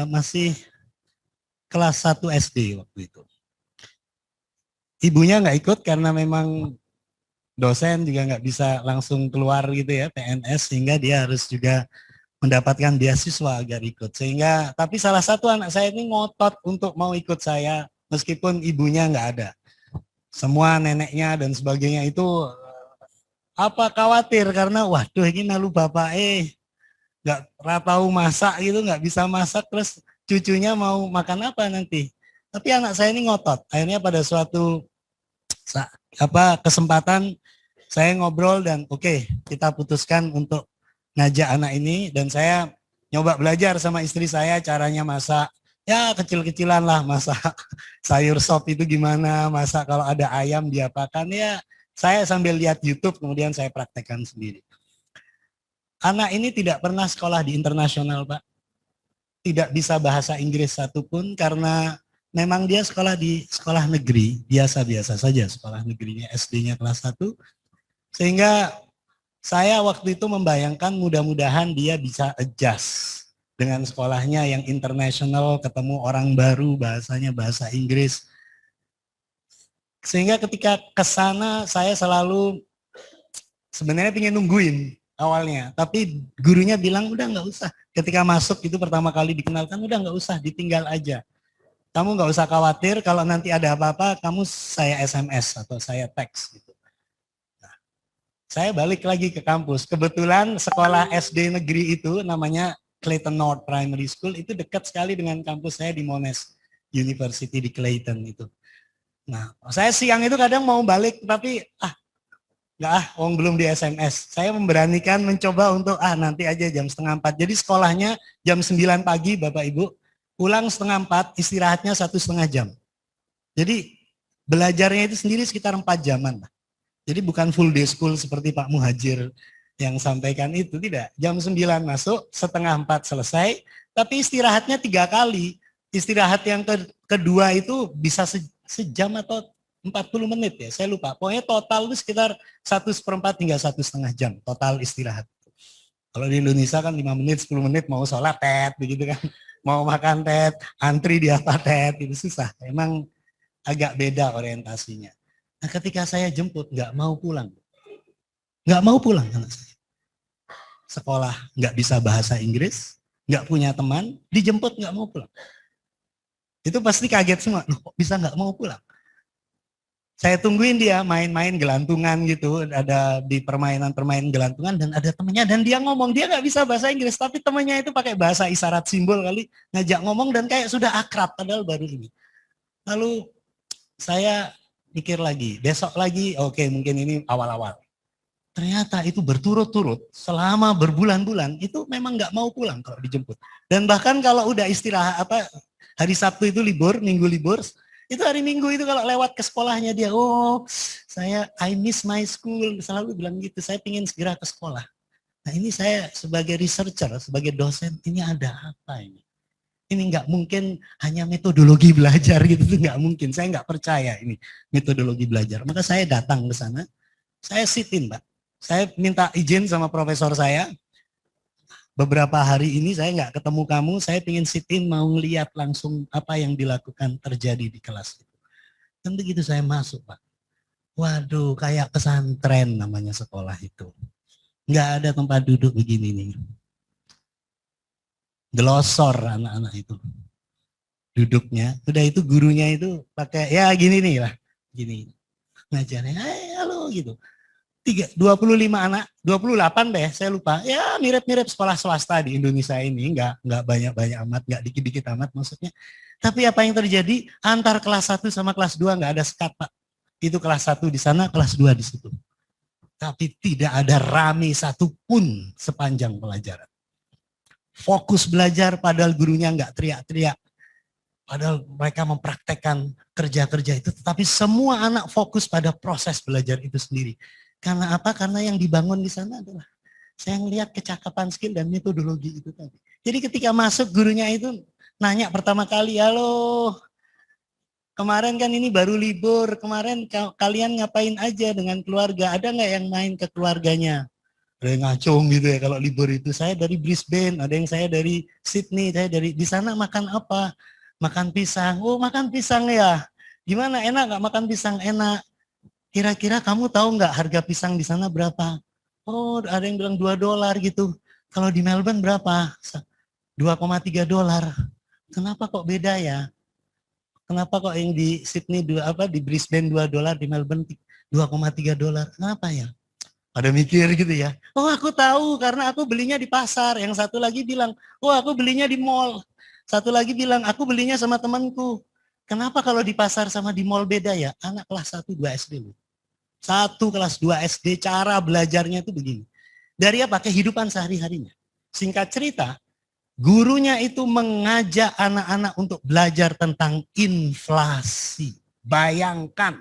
masih kelas 1 SD waktu itu. Ibunya nggak ikut karena memang dosen juga nggak bisa langsung keluar gitu ya, PNS, sehingga dia harus juga mendapatkan beasiswa agar ikut. Sehingga, tapi salah satu anak saya ini ngotot untuk mau ikut saya, meskipun ibunya nggak ada. Semua neneknya dan sebagainya itu apa khawatir karena waduh ini nalu bapak nggak tahu masak gitu, nggak bisa masak, terus cucunya mau makan apa nanti. Tapi anak saya ini ngotot. Akhirnya pada suatu kesempatan saya ngobrol dan oke, kita putuskan untuk ngajak anak ini, dan saya nyoba belajar sama istri saya caranya masak. Ya kecil-kecilan lah, masak sayur sop itu gimana, masak kalau ada ayam diapakan, ya saya sambil lihat YouTube kemudian saya praktekkan sendiri. Anak ini tidak pernah sekolah di internasional, Pak. Tidak bisa bahasa Inggris satupun karena memang dia sekolah di sekolah negeri, biasa-biasa saja sekolah negerinya, SD-nya kelas 1. Sehingga saya waktu itu membayangkan mudah-mudahan dia bisa adjust dengan sekolahnya yang internasional, ketemu orang baru, bahasanya bahasa Inggris. Sehingga ketika ke sana saya selalu sebenarnya ingin nungguin awalnya, tapi gurunya bilang udah nggak usah. Ketika masuk itu pertama kali dikenalkan, udah nggak usah, ditinggal aja. Kamu nggak usah khawatir kalau nanti ada apa-apa, kamu saya SMS atau saya teks gitu. Nah, saya balik lagi ke kampus. Kebetulan sekolah SD negeri itu namanya Clayton North Primary School, itu dekat sekali dengan kampus saya di Monash University di Clayton itu. Nah, saya siang itu kadang mau balik, tapi nggak wong belum di SMS. Saya memberanikan mencoba untuk nanti aja jam 3:30. Jadi sekolahnya jam 9 pagi Bapak Ibu, pulang 3:30, istirahatnya 1,5 jam. Jadi belajarnya itu sendiri sekitar 4 jaman. Jadi bukan full day school seperti Pak Muhajir yang sampaikan itu, tidak. Jam 9 masuk, 3:30 selesai, tapi istirahatnya 3 kali. Istirahat yang kedua itu bisa sejam atau 40 menit ya, saya lupa. Pokoknya total itu sekitar 1/4 hingga 1,5 jam total istirahat. Kalau di Indonesia kan 5 menit, 10 menit mau sholat tet, begitu kan. Mau makan tet, antri di apa tet, itu susah. Emang agak beda orientasinya. Nah ketika saya jemput, nggak mau pulang. Nggak mau pulang anak saya. Sekolah nggak bisa bahasa Inggris, nggak punya teman, dijemput nggak mau pulang. Itu pasti kaget semua, loh kok bisa nggak mau pulang? Saya tungguin dia main-main gelantungan gitu, ada di permainan-permainan gelantungan dan ada temennya, dan dia ngomong, dia nggak bisa bahasa Inggris, tapi temennya itu pakai bahasa isyarat simbol kali, ngajak ngomong dan kayak sudah akrab padahal baru ini. Lalu saya mikir lagi, besok lagi, oke mungkin ini awal-awal. Ternyata itu berturut-turut selama berbulan-bulan itu memang nggak mau pulang kalau dijemput. Dan bahkan kalau udah istirahat hari Sabtu itu libur, Minggu libur, itu hari Minggu itu kalau lewat ke sekolahnya dia, oh saya I miss my school, selalu bilang gitu, saya ingin segera ke sekolah. Nah ini saya sebagai researcher, sebagai dosen, ini ada apa ini? Ini nggak mungkin hanya metodologi belajar gitu, nggak mungkin. Saya nggak percaya ini metodologi belajar. Maka saya datang ke sana, saya sitin, Pak. Saya minta izin sama profesor saya, beberapa hari ini saya nggak ketemu kamu, saya ingin sitin mau ngeliat langsung apa yang dilakukan terjadi di kelas itu. Dan begitu saya masuk, Pak. Waduh, kayak pesantren namanya sekolah itu. Nggak ada tempat duduk begini nih. Gelosor anak-anak itu duduknya. Udah itu gurunya itu pakai ya gini nih lah. Gini. Ngajarnya, halo gitu. 25 anak, 28 deh, saya lupa. Ya mirip-mirip sekolah swasta di Indonesia ini, nggak banyak-banyak amat, nggak dikit-dikit amat maksudnya. Tapi apa yang terjadi, antar kelas 1 sama kelas 2 nggak ada sekat, Pak. Itu kelas 1 di sana, kelas 2 di situ. Tapi tidak ada rame satupun sepanjang pelajaran. Fokus belajar padahal gurunya nggak teriak-teriak. Padahal mereka mempraktekkan kerja-kerja itu, tetapi semua anak fokus pada proses belajar itu sendiri. Karena apa? Karena yang dibangun di sana adalah saya ngelihat kecakapan skill dan metodologi itu tadi. Jadi ketika masuk gurunya itu nanya pertama kali, halo, kemarin kan ini baru libur, kemarin kalian ngapain aja dengan keluarga? Ada nggak yang main ke keluarganya? Ada yang ngacung gitu ya kalau libur itu. Saya dari Brisbane, ada yang saya dari Sydney, saya dari di sana makan apa? Makan pisang. Oh, makan pisang ya. Gimana, enak nggak makan pisang? Enak. Kira-kira kamu tahu nggak harga pisang di sana berapa? Oh, ada yang bilang $2 gitu. Kalau di Melbourne berapa? $2,3. Kenapa kok beda ya? Kenapa kok yang di Sydney di Brisbane $2, di Melbourne $2,3? Kenapa ya? Pada mikir gitu ya. Oh, aku tahu karena aku belinya di pasar. Yang satu lagi bilang, oh, aku belinya di mall. Satu lagi bilang, aku belinya sama temanku. Kenapa kalau di pasar sama di mall beda ya? Anak kelas 1 2 SD loh. 1 kelas 2 SD cara belajarnya itu begini. Dari apa? Kehidupan sehari-harinya. Singkat cerita, gurunya itu mengajak anak-anak untuk belajar tentang inflasi. Bayangkan,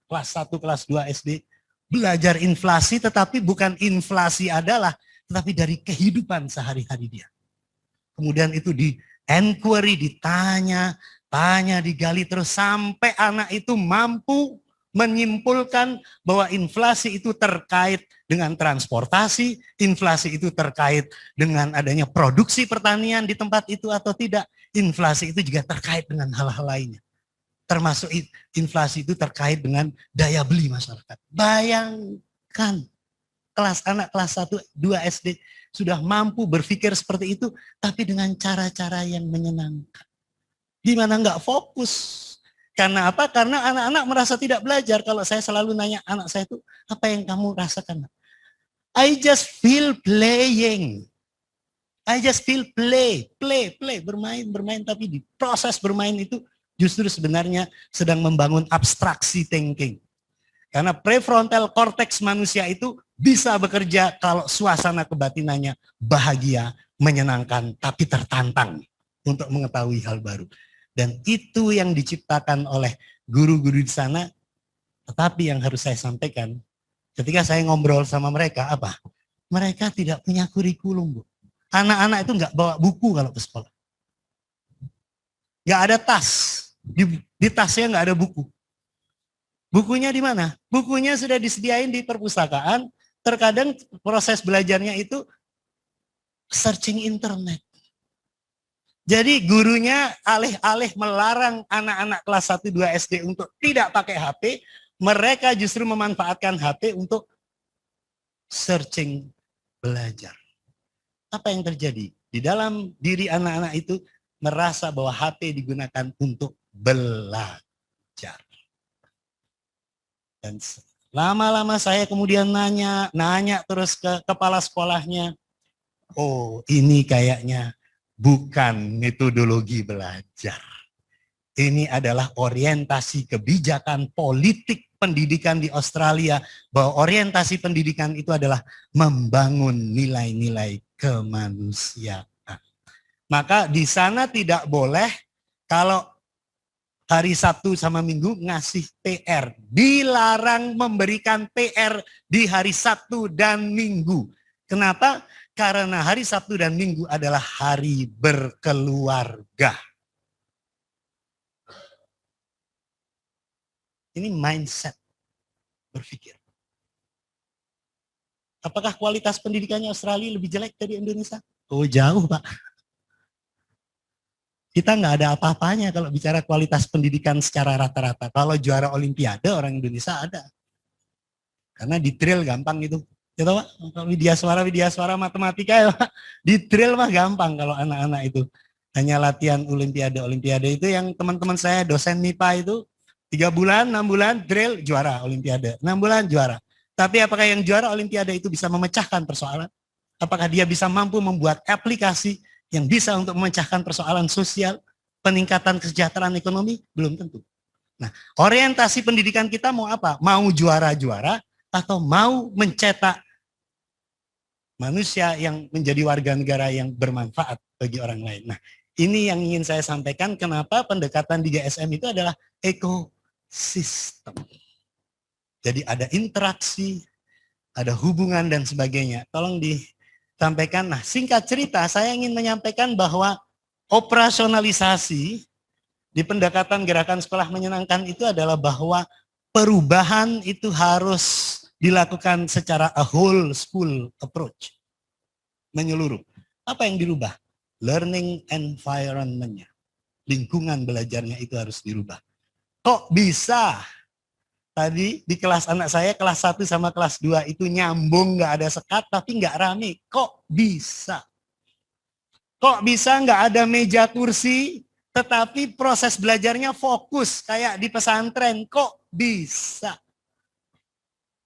kelas 1, kelas 2 SD, belajar inflasi, tetapi bukan inflasi adalah, tetapi dari kehidupan sehari-hari dia. Kemudian itu di inquiry, ditanya, digali terus sampai anak itu mampu menyimpulkan bahwa inflasi itu terkait dengan transportasi, inflasi itu terkait dengan adanya produksi pertanian di tempat itu atau tidak, inflasi itu juga terkait dengan hal-hal lainnya. Termasuk inflasi itu terkait dengan daya beli masyarakat. Bayangkan anak kelas 1, 2 SD sudah mampu berpikir seperti itu, tapi dengan cara-cara yang menyenangkan. Gimana nggak fokus? Karena apa? Karena anak-anak merasa tidak belajar. Kalau saya selalu nanya anak saya itu, apa yang kamu rasakan? I just feel playing. I just feel play, bermain, tapi di proses bermain itu justru sebenarnya sedang membangun abstraksi thinking. Karena prefrontal cortex manusia itu bisa bekerja kalau suasana kebatinannya bahagia, menyenangkan, tapi tertantang untuk mengetahui hal baru. Dan itu yang diciptakan oleh guru-guru di sana. Tetapi yang harus saya sampaikan, ketika saya ngobrol sama mereka, apa? Mereka tidak punya kurikulum, Bu. Anak-anak itu nggak bawa buku kalau ke sekolah. Nggak ada tas. Di tasnya nggak ada buku. Bukunya di mana? Bukunya sudah disediain di perpustakaan. Terkadang proses belajarnya itu searching internet. Jadi gurunya alih-alih melarang anak-anak kelas 1, 2 SD untuk tidak pakai HP, mereka justru memanfaatkan HP untuk searching belajar. Apa yang terjadi? Di dalam diri anak-anak itu merasa bahwa HP digunakan untuk belajar. Dan lama-lama saya kemudian nanya terus ke kepala sekolahnya. Oh, ini kayaknya bukan metodologi belajar. Ini adalah orientasi kebijakan politik pendidikan di Australia, bahwa orientasi pendidikan itu adalah membangun nilai-nilai kemanusiaan. Maka di sana tidak boleh kalau hari Sabtu sama Minggu ngasih PR. Dilarang memberikan PR di hari Sabtu dan Minggu. Kenapa? Karena hari Sabtu dan Minggu adalah hari berkeluarga. Ini mindset berpikir. Apakah kualitas pendidikannya Australia lebih jelek dari Indonesia? Oh, jauh, Pak. Kita nggak ada apa-apanya kalau bicara kualitas pendidikan secara rata-rata. Kalau juara Olimpiade orang Indonesia ada. Karena di drill gampang gitu. Ya tahu Pak, Widya Suara matematika ya Pak. Di drill mah gampang kalau anak-anak itu. Hanya latihan Olimpiade itu yang teman-teman saya dosen MIPA itu 3 bulan, 6 bulan drill juara Olimpiade. 6 bulan juara. Tapi apakah yang juara Olimpiade itu bisa memecahkan persoalan? Apakah dia bisa mampu membuat aplikasi yang bisa untuk memecahkan persoalan sosial, peningkatan kesejahteraan ekonomi? Belum tentu. Nah, orientasi pendidikan kita mau apa? Mau juara-juara atau mau mencetak manusia yang menjadi warga negara yang bermanfaat bagi orang lain. Nah, ini yang ingin saya sampaikan kenapa pendekatan di GSM itu adalah ekosistem. Jadi ada interaksi, ada hubungan dan sebagainya. Tolong disampaikan. Nah, singkat cerita saya ingin menyampaikan bahwa operasionalisasi di pendekatan gerakan sekolah menyenangkan itu adalah bahwa perubahan itu harus dilakukan secara a whole school approach, menyeluruh. Apa yang dirubah? Learning environment-nya. Lingkungan belajarnya itu harus dirubah. Kok bisa? Tadi di kelas anak saya, kelas 1 sama kelas 2 itu nyambung, nggak ada sekat, tapi nggak rame. Kok bisa? Kok bisa nggak ada meja kursi, tetapi proses belajarnya fokus, kayak di pesantren? Kok bisa?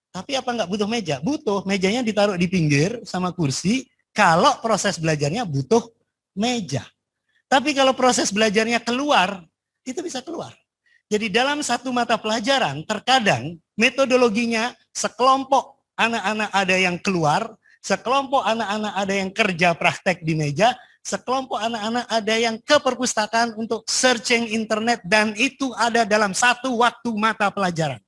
Tapi apa nggak butuh meja? Butuh, mejanya ditaruh di pinggir sama kursi, kalau proses belajarnya butuh meja. Tapi kalau proses belajarnya keluar, itu bisa keluar. Jadi dalam satu mata pelajaran, terkadang metodologinya sekelompok anak-anak ada yang keluar, sekelompok anak-anak ada yang kerja praktek di meja, sekelompok anak-anak ada yang ke perpustakaan untuk searching internet, dan itu ada dalam satu waktu mata pelajaran.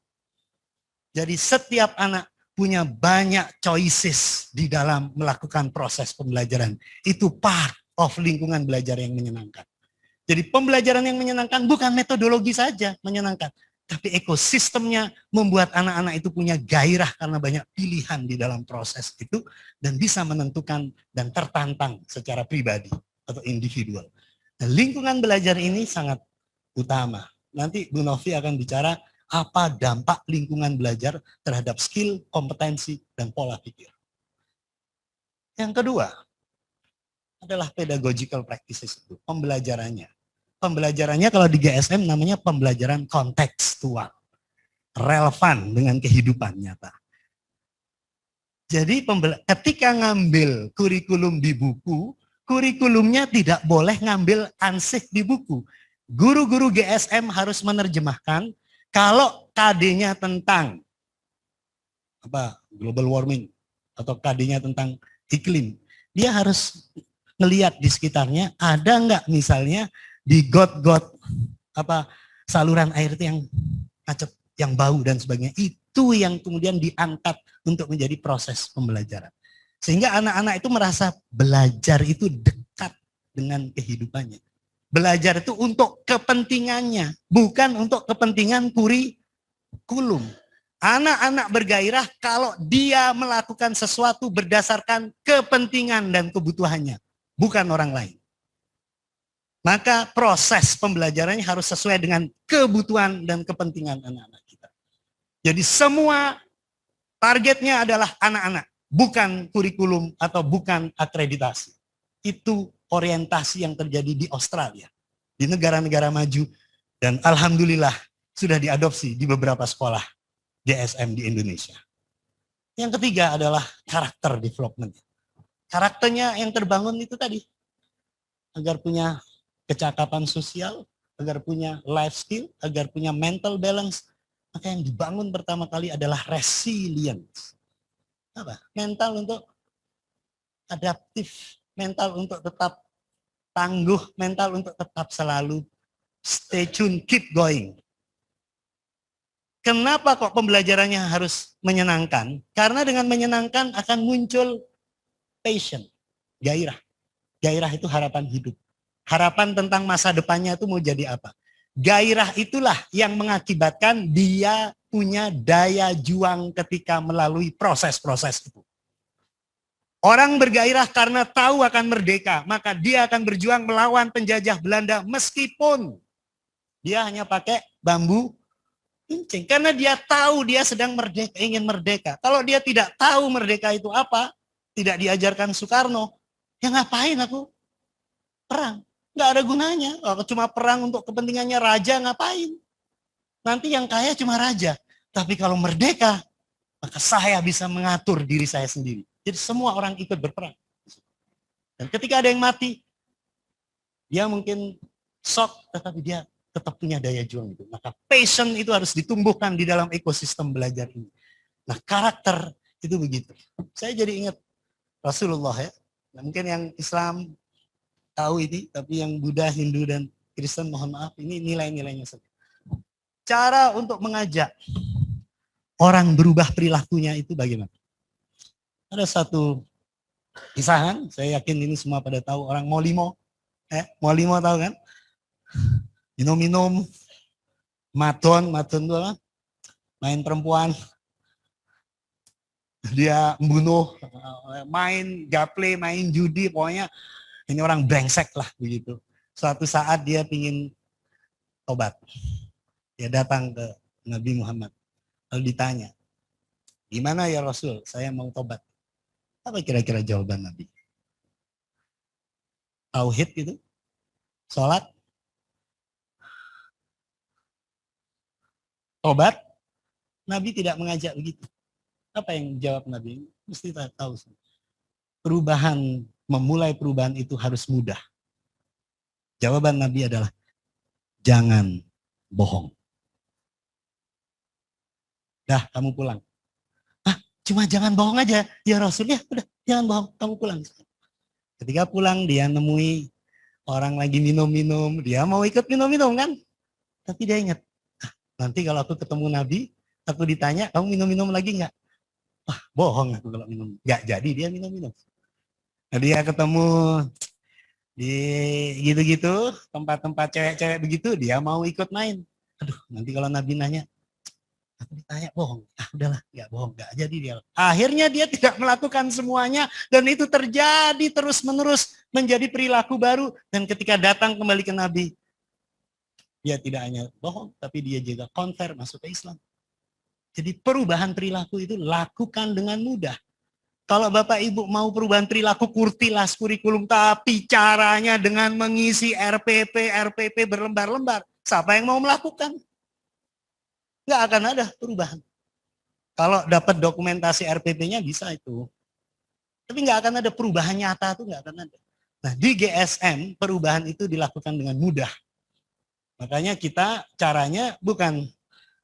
Jadi setiap anak punya banyak choices di dalam melakukan proses pembelajaran. Itu part of lingkungan belajar yang menyenangkan. Jadi pembelajaran yang menyenangkan bukan metodologi saja menyenangkan, tapi ekosistemnya membuat anak-anak itu punya gairah karena banyak pilihan di dalam proses itu dan bisa menentukan dan tertantang secara pribadi atau individual. Nah, lingkungan belajar ini sangat utama. Nanti Bu Novi akan bicara apa dampak lingkungan belajar terhadap skill, kompetensi, dan pola pikir. Yang kedua adalah pedagogical practices itu, pembelajarannya. Pembelajarannya kalau di GSM namanya pembelajaran kontekstual, relevan dengan kehidupan nyata. Jadi ketika ngambil kurikulum di buku, kurikulumnya tidak boleh ngambil ansih di buku. Guru-guru GSM harus menerjemahkan kalau KD-nya tentang global warming atau KD-nya tentang iklim, dia harus ngelihat di sekitarnya ada nggak misalnya di got-got saluran air itu yang macet, yang bau dan sebagainya. Itu yang kemudian diangkat untuk menjadi proses pembelajaran. Sehingga anak-anak itu merasa belajar itu dekat dengan kehidupannya. Belajar itu untuk kepentingannya, bukan untuk kepentingan kurikulum. Anak-anak bergairah kalau dia melakukan sesuatu berdasarkan kepentingan dan kebutuhannya, bukan orang lain. Maka proses pembelajarannya harus sesuai dengan kebutuhan dan kepentingan anak-anak kita. Jadi semua targetnya adalah anak-anak, bukan kurikulum atau bukan akreditasi. Itu orientasi yang terjadi di Australia, di negara-negara maju, dan alhamdulillah sudah diadopsi di beberapa sekolah GSM di Indonesia. Yang ketiga adalah karakter development. Karakternya yang terbangun itu tadi, agar punya kecakapan sosial, agar punya life skill, agar punya mental balance, maka yang dibangun pertama kali adalah resilience. Apa? Mental untuk adaptif, mental untuk tetap tangguh, mental untuk tetap selalu stay tune, keep going. Kenapa kok pembelajarannya harus menyenangkan? Karena dengan menyenangkan akan muncul passion, gairah. Gairah itu harapan hidup. Harapan tentang masa depannya itu mau jadi apa. Gairah itulah yang mengakibatkan dia punya daya juang ketika melalui proses-proses itu. Orang bergairah karena tahu akan merdeka, maka dia akan berjuang melawan penjajah Belanda meskipun dia hanya pakai bambu pincing. Karena dia tahu dia sedang merdeka, ingin merdeka. Kalau dia tidak tahu merdeka itu apa, tidak diajarkan Soekarno, ya ngapain aku perang? Nggak ada gunanya. Kalau cuma perang untuk kepentingannya raja, ngapain? Nanti yang kaya cuma raja. Tapi kalau merdeka, maka saya bisa mengatur diri saya sendiri. Jadi semua orang ikut berperang. Dan ketika ada yang mati, dia mungkin shock, tetapi dia tetap punya daya juang itu. Maka passion itu harus ditumbuhkan di dalam ekosistem belajar ini. Nah, karakter itu begitu. Saya jadi ingat Rasulullah ya. Nah, mungkin yang Islam tahu ini, tapi yang Buddha, Hindu, dan Kristen mohon maaf, ini nilai-nilainya saja. Cara untuk mengajak orang berubah perilakunya itu bagaimana? Ada satu kisahan, saya yakin ini semua pada tahu, orang Molimo. Molimo tahu kan? Minum-minum, maton itu apa? Main perempuan. Dia membunuh, main gaple, main judi, pokoknya ini orang brengsek lah begitu. Suatu saat dia ingin tobat. Dia datang ke Nabi Muhammad. Lalu ditanya, gimana ya Rasul, saya mau tobat. Apa kira-kira jawaban Nabi? Tauhid itu, sholat, tobat. Nabi tidak mengajak begitu. Apa yang jawab Nabi? Mesti kita tahu. Perubahan, memulai perubahan itu harus mudah. Jawaban Nabi adalah, jangan bohong. Dah, kamu pulang. Ah, cuma jangan bohong aja. Ya Rasul, ya udah, jangan bohong, kamu pulang. Ketika pulang, dia nemui orang lagi minum-minum. Dia mau ikut minum-minum kan? Tapi dia ingat, nanti kalau aku ketemu Nabi, aku ditanya, kamu minum-minum lagi nggak? Wah, bohong aku kalau minum. Nggak jadi dia minum-minum. Nah, dia ketemu di gitu-gitu, tempat-tempat cewek-cewek begitu, dia mau ikut main. Aduh, nanti kalau Nabi nanya, aku ditanya bohong. Ah, udahlah, nggak bohong, nggak jadi dia. Akhirnya dia tidak melakukan semuanya, dan itu terjadi terus-menerus menjadi perilaku baru. Dan ketika datang kembali ke Nabi, dia tidak hanya bohong, tapi dia juga konver masuk ke Islam. Jadi perubahan perilaku itu lakukan dengan mudah. Kalau Bapak Ibu mau perubahan perilaku, kurtilas kurikulum, tapi caranya dengan mengisi RPP berlembar-lembar. Siapa yang mau melakukan? Nggak akan ada perubahan. Kalau dapat dokumentasi RPP-nya bisa itu. Tapi nggak akan ada perubahan nyata, itu nggak akan ada. Nah, di GSM perubahan itu dilakukan dengan mudah. Makanya kita caranya bukan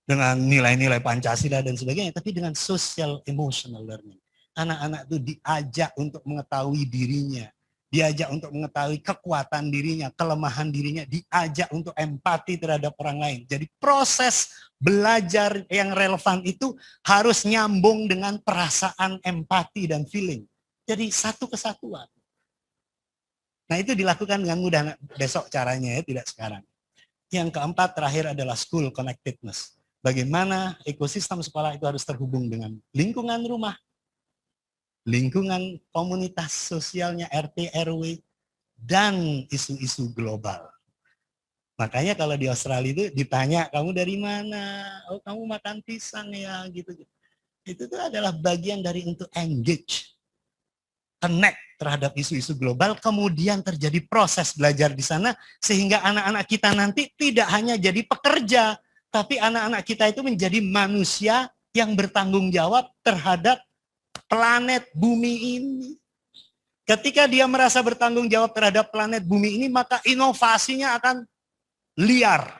dengan nilai-nilai Pancasila dan sebagainya, tapi dengan social emotional learning. Anak-anak itu diajak untuk mengetahui dirinya, diajak untuk mengetahui kekuatan dirinya, kelemahan dirinya, diajak untuk empati terhadap orang lain. Jadi proses belajar yang relevan itu harus nyambung dengan perasaan empati dan feeling. Jadi satu kesatuan. Nah, itu dilakukan dengan mudah. Besok caranya ya, tidak sekarang. Yang keempat terakhir adalah school connectedness. Bagaimana ekosistem sekolah itu harus terhubung dengan lingkungan rumah, lingkungan komunitas sosialnya RT, RW, dan isu-isu global. Makanya kalau di Australia itu ditanya, kamu dari mana? Oh, kamu makan pisang ya, gitu. Itu tuh adalah bagian dari untuk engage, connect terhadap isu-isu global, kemudian terjadi proses belajar di sana, sehingga anak-anak kita nanti tidak hanya jadi pekerja, tapi anak-anak kita itu menjadi manusia yang bertanggung jawab terhadap planet bumi ini. Ketika dia merasa bertanggung jawab terhadap planet bumi ini, maka inovasinya akan liar.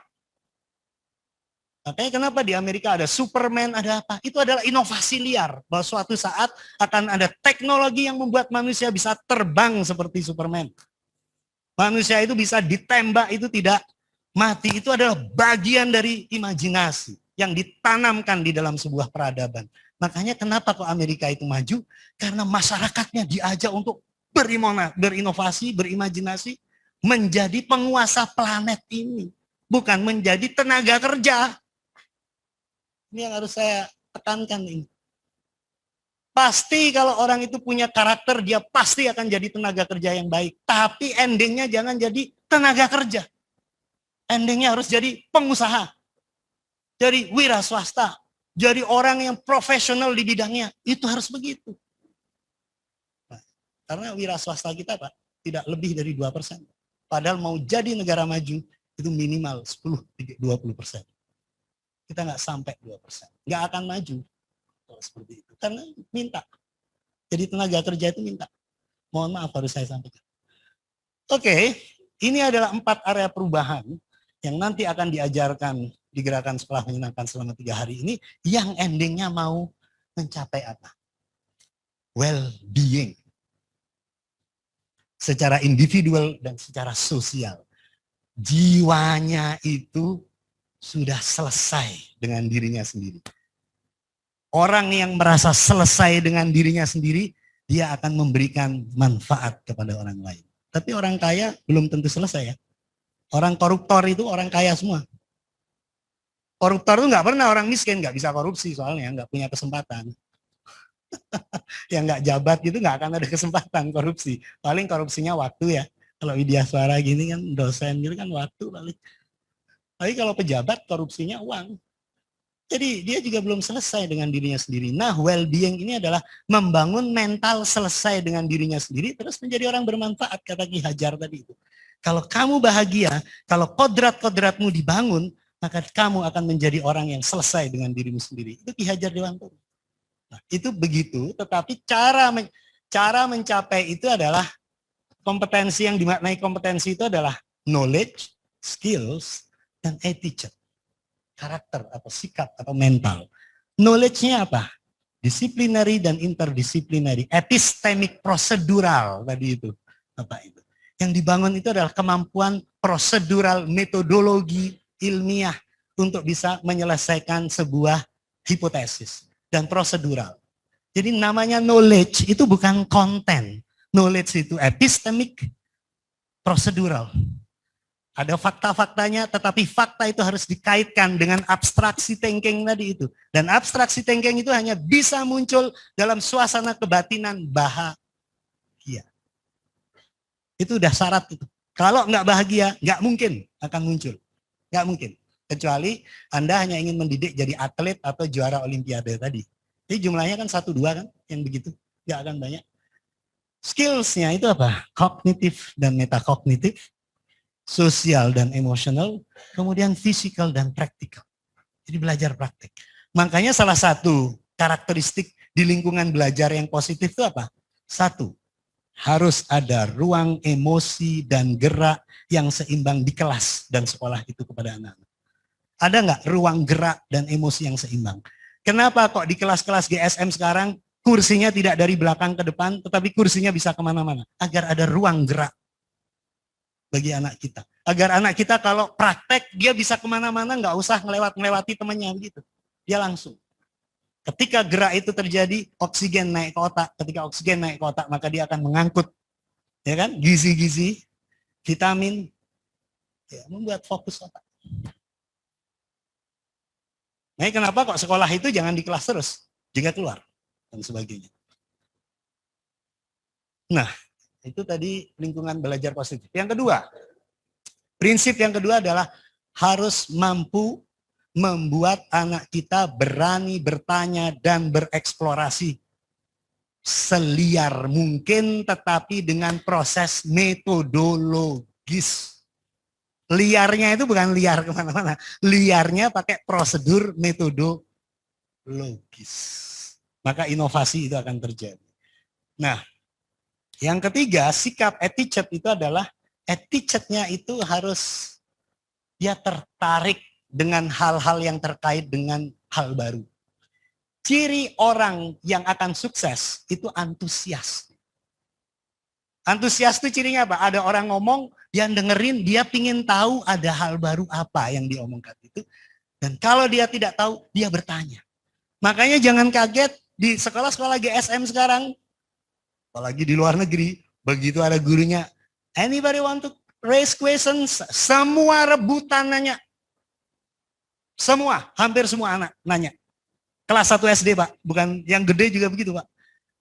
Makanya kenapa di Amerika ada Superman, ada apa? Itu adalah inovasi liar. Bahwa suatu saat akan ada teknologi yang membuat manusia bisa terbang seperti Superman. Manusia itu bisa ditembak, itu tidak mati. Itu adalah bagian dari imajinasi yang ditanamkan di dalam sebuah peradaban. Makanya kenapa kok Amerika itu maju? Karena masyarakatnya diajak untuk berinovasi, berimajinasi, menjadi penguasa planet ini. Bukan menjadi tenaga kerja. Ini yang harus saya tekankan ini. Pasti kalau orang itu punya karakter, dia pasti akan jadi tenaga kerja yang baik. Tapi endingnya jangan jadi tenaga kerja. Endingnya harus jadi pengusaha. Jadi wira swasta. Jadi orang yang profesional di bidangnya. Itu harus begitu. Nah, karena wira swasta kita Pak, tidak lebih dari 2%. Padahal mau jadi negara maju, itu minimal 10-20%. Kita nggak sampai 2%. Nggak akan maju kalau seperti itu. Karena minta. Jadi tenaga kerja itu minta. Mohon maaf harus saya sampaikan. Oke, ini adalah 4 area perubahan yang nanti akan diajarkan di gerakan sekolah menyenangkan selama 3 hari ini, yang endingnya mau mencapai apa? Well-being. Secara individual dan secara sosial. Jiwanya itu sudah selesai dengan dirinya sendiri. Orang yang merasa selesai dengan dirinya sendiri, dia akan memberikan manfaat kepada orang lain. Tapi orang kaya belum tentu selesai ya. Orang koruptor itu orang kaya semua. Koruptor itu nggak pernah orang miskin, nggak bisa korupsi soalnya, nggak punya kesempatan. Yang nggak jabat gitu nggak akan ada kesempatan korupsi. Paling korupsinya waktu ya. Kalau Widya Suara gini kan dosen gitu kan waktu paling. Tapi kalau pejabat korupsinya uang. Jadi dia juga belum selesai dengan dirinya sendiri. Nah, well-being ini adalah membangun mental selesai dengan dirinya sendiri, terus menjadi orang bermanfaat, kata Ki Hajar tadi itu. Kalau kamu bahagia, kalau kodrat-kodratmu dibangun, maka kamu akan menjadi orang yang selesai dengan dirimu sendiri. Itu Ki Hajar Dewantara. Nah, itu begitu, tetapi cara mencapai itu adalah kompetensi. Yang dimaknai kompetensi itu adalah knowledge, skills, dan attitude. Karakter atau sikap atau mental. Knowledge-nya apa? Disciplinary dan interdisciplinary. Epistemic prosedural tadi itu. Apa itu? Yang dibangun itu adalah kemampuan prosedural metodologi ilmiah untuk bisa menyelesaikan sebuah hipotesis dan prosedural. Jadi namanya knowledge itu bukan konten. Knowledge itu epistemic prosedural. Ada fakta-faktanya, tetapi fakta itu harus dikaitkan dengan abstraksi thinking tadi itu. Dan abstraksi thinking itu hanya bisa muncul dalam suasana kebatinan bahagia. Itu udah syarat itu. Kalau nggak bahagia, nggak mungkin akan muncul. Nggak mungkin. Kecuali Anda hanya ingin mendidik jadi atlet atau juara olimpiade tadi. Jadi jumlahnya kan 1-2 kan, yang begitu. Nggak akan banyak. Skills-nya itu apa? Kognitif dan metakognitif. Sosial dan emosional, kemudian fisikal dan praktikal. Jadi belajar praktik. Makanya salah satu karakteristik di lingkungan belajar yang positif itu apa? Satu, harus ada ruang emosi dan gerak yang seimbang di kelas dan sekolah itu kepada anak-anak. Ada nggak ruang gerak dan emosi yang seimbang? Kenapa kok di kelas-kelas GSM sekarang kursinya tidak dari belakang ke depan, tetapi kursinya bisa kemana-mana? Agar ada ruang gerak bagi anak kita. Agar anak kita kalau praktek, dia bisa kemana-mana, nggak usah ngelewati temannya gitu. Dia langsung. Ketika gerak itu terjadi, oksigen naik ke otak. Ketika oksigen naik ke otak, maka dia akan mengangkut, ya kan, gizi-gizi, vitamin, ya, membuat fokus otak. Nah, kenapa kok sekolah itu jangan di kelas terus, jika keluar, dan sebagainya. Nah, itu tadi lingkungan belajar positif. Yang kedua, prinsip yang kedua adalah harus mampu membuat anak kita berani bertanya dan bereksplorasi seliar mungkin, tetapi dengan proses metodologis. Liarnya itu bukan liar kemana-mana, liarnya pakai prosedur metodologis. Maka inovasi itu akan terjadi. Nah, yang ketiga, sikap attitude itu adalah attitude-nya itu harus dia tertarik dengan hal-hal yang terkait dengan hal baru. Ciri orang yang akan sukses itu antusias. Antusias itu cirinya apa? Ada orang ngomong, dia dengerin, dia pingin tahu ada hal baru apa yang diomongkan itu. Dan kalau dia tidak tahu, dia bertanya. Makanya jangan kaget di sekolah-sekolah GSM sekarang, apalagi di luar negeri, begitu ada gurunya, anybody want to raise questions? Semua rebutan nanya. Semua, hampir semua anak nanya. Kelas 1 SD, Pak. Bukan yang gede juga begitu, Pak.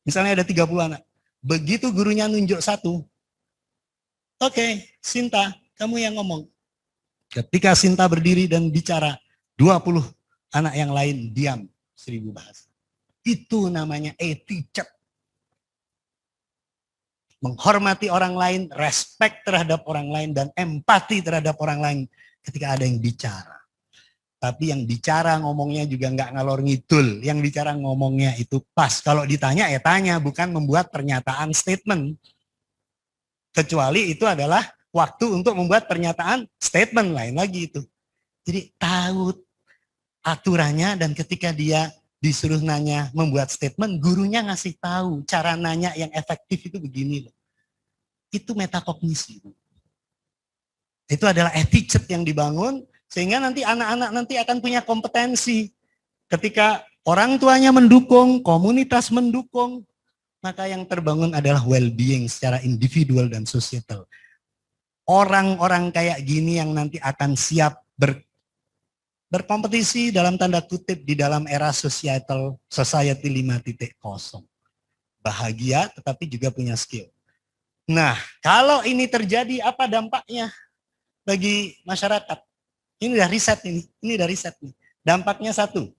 Misalnya ada 30 anak. Begitu gurunya nunjuk satu, oke, Sinta, kamu yang ngomong. Ketika Sinta berdiri dan bicara, 20 anak yang lain diam, 1000 bahasa. Itu namanya attitude. Menghormati orang lain, respect terhadap orang lain, dan empati terhadap orang lain ketika ada yang bicara. Tapi yang bicara ngomongnya juga nggak ngalor ngidul. Yang bicara ngomongnya itu pas. Kalau ditanya ya tanya, bukan membuat pernyataan statement. Kecuali itu adalah waktu untuk membuat pernyataan statement, lain lagi itu. Jadi tahu aturannya, dan ketika dia disuruh nanya membuat statement, gurunya ngasih tahu cara nanya yang efektif itu begini loh. Itu metakognisi. Itu adalah attitude yang dibangun sehingga nanti anak-anak nanti akan punya kompetensi. Ketika orang tuanya mendukung, komunitas mendukung, maka yang terbangun adalah well-being secara individual dan societal. Orang-orang kayak gini yang nanti akan siap Berkompetisi dalam tanda kutip di dalam era society 5.0. Bahagia tetapi juga punya skill. Nah, kalau ini terjadi apa dampaknya bagi masyarakat? Ini udah riset ini udah riset nih. Dampaknya satu,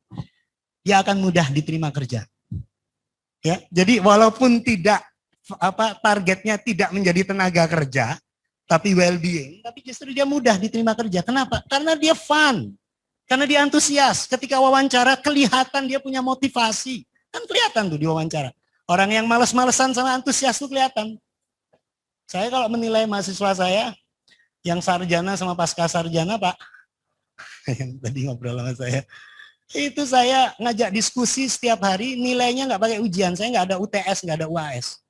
dia akan mudah diterima kerja. Ya, jadi walaupun tidak targetnya tidak menjadi tenaga kerja, tapi well-being, tapi justru dia mudah diterima kerja. Kenapa? Karena dia fun, karena dia antusias. Ketika wawancara kelihatan dia punya motivasi, kan kelihatan tuh di wawancara. Orang yang males-malesan sama antusias tuh kelihatan. Saya kalau menilai mahasiswa saya, yang sarjana sama pasca sarjana, Pak, yang tadi ngobrol sama saya, itu saya ngajak diskusi setiap hari, nilainya nggak pakai ujian, saya nggak ada UTS, nggak ada UAS.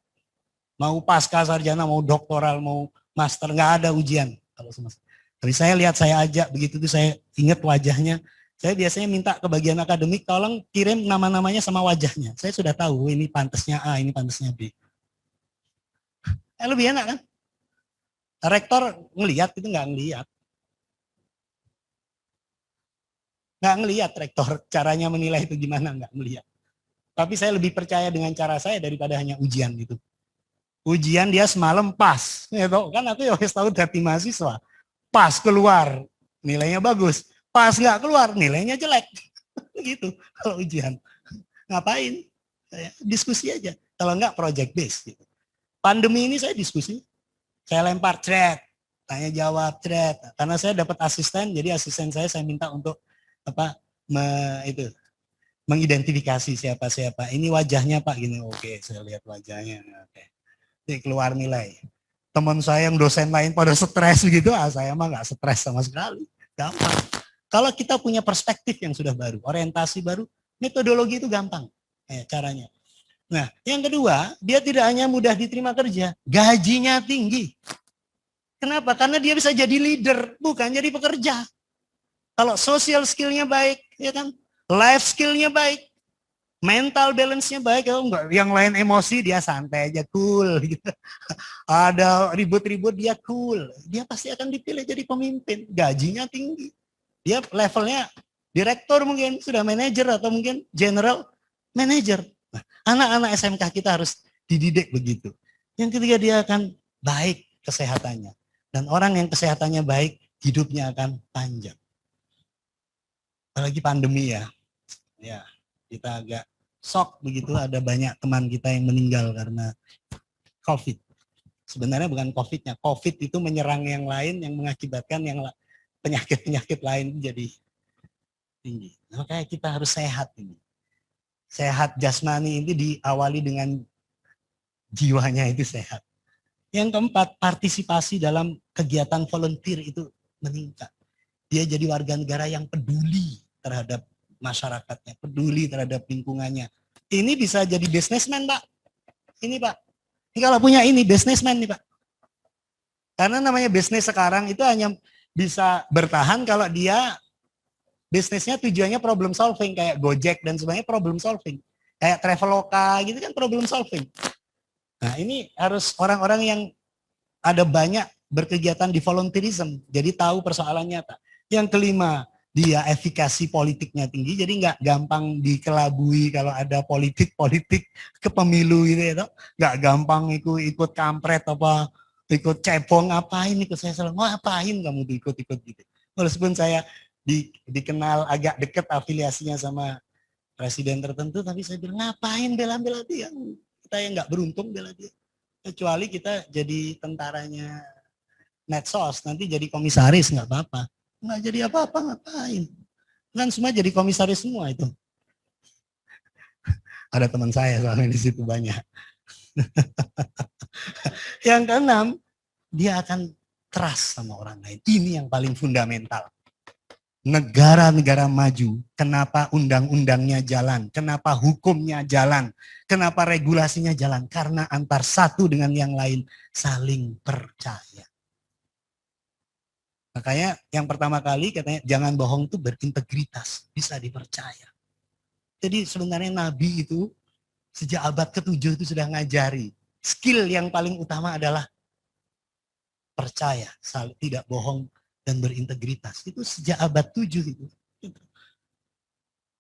Mau pasca sarjana, mau doktoral, mau master, nggak ada ujian. Tapi saya lihat, saya ajak, begitu tuh saya ingat wajahnya, saya biasanya minta ke bagian akademik, tolong kirim nama-namanya sama wajahnya. Saya sudah tahu, ini pantasnya A, ini pantasnya B. Lebih enak kan? Rektor ngelihat itu nggak ngelihat. Nggak ngelihat rektor caranya menilai itu gimana, nggak ngelihat. Tapi saya lebih percaya dengan cara saya daripada hanya ujian itu. Ujian dia semalam pas, gitu. Kan aku ya harus tahu dari mahasiswa. Pas keluar, nilainya bagus. Pas nggak keluar, nilainya jelek. Gitu kalau ujian. Ngapain? Diskusi aja. Kalau nggak project based. Gitu. Pandemi ini saya diskusi. Saya lempar thread, tanya jawab thread. Karena saya dapat asisten, jadi asisten saya minta untuk mengidentifikasi siapa-siapa. Ini wajahnya Pak gini, oke, saya lihat wajahnya. Oke. Jadi keluar nilai. Teman saya yang dosen lain pada stres gitu, saya mah nggak stres sama sekali. Gampang. Kalau kita punya perspektif yang sudah baru, orientasi baru, metodologi itu gampang caranya. Nah, yang kedua, dia tidak hanya mudah diterima kerja, gajinya tinggi. Kenapa? Karena dia bisa jadi leader, bukan jadi pekerja. Kalau social skill-nya baik, ya kan? Life skill-nya baik, mental balance-nya baik, enggak, yang lain emosi dia santai aja, cool gitu. Ada ribut-ribut dia cool, dia pasti akan dipilih jadi pemimpin, gajinya tinggi. Dia levelnya direktur mungkin, sudah manajer atau mungkin general manager. Nah, anak-anak SMK kita harus dididik begitu. Yang ketiga dia akan baik kesehatannya. Dan orang yang kesehatannya baik, hidupnya akan panjang. Apalagi pandemi ya. Ya, kita agak shock begitu, ada banyak teman kita yang meninggal karena COVID. Sebenarnya bukan COVID-nya, COVID itu menyerang yang lain yang mengakibatkan yang penyakit-penyakit lain jadi tinggi. Makanya kita harus sehat ini. Sehat jasmani ini diawali dengan jiwanya itu sehat. Yang keempat, partisipasi dalam kegiatan volunteer itu meningkat. Dia jadi warga negara yang peduli terhadap masyarakatnya, peduli terhadap lingkungannya. Ini bisa jadi businessman, Pak. Ini, Pak. Ini kalau punya ini, businessman nih, Pak. Karena namanya bisnis sekarang itu hanya bisa bertahan kalau dia bisnisnya tujuannya problem solving, kayak Gojek dan sebagainya problem solving. Kayak Traveloka gitu kan problem solving. Nah, ini harus orang-orang yang ada banyak berkegiatan di volunteerism, jadi tahu persoalan nyata. Yang kelima, dia efikasi politiknya tinggi, jadi nggak gampang dikelabui kalau ada politik ke pemilu gitu ya, nggak gampang ikut kampret apa ikut cebong, ngapain ikut saya selalu ngapain kamu ikut gitu. Walaupun saya dikenal agak dekat afiliasinya sama presiden tertentu, tapi saya bilang ngapain bela-bela dia, kita yang nggak beruntung bela dia. Kecuali kita jadi tentaranya medsos, nanti jadi komisaris nggak apa-apa. Nggak jadi apa-apa, ngapain? Kan semua jadi komisaris semua itu. Ada teman saya soalnya di situ banyak. Yang keenam, dia akan trust sama orang lain. Ini yang paling fundamental. Negara-negara maju, kenapa undang-undangnya jalan, kenapa hukumnya jalan, kenapa regulasinya jalan? Karena antar satu dengan yang lain saling percaya. Makanya yang pertama kali katanya jangan bohong itu berintegritas, bisa dipercaya. Jadi sebenarnya Nabi itu sejak abad ke-7 itu sudah ngajari. Skill yang paling utama adalah percaya, tidak bohong dan berintegritas. Itu sejak abad 7 itu.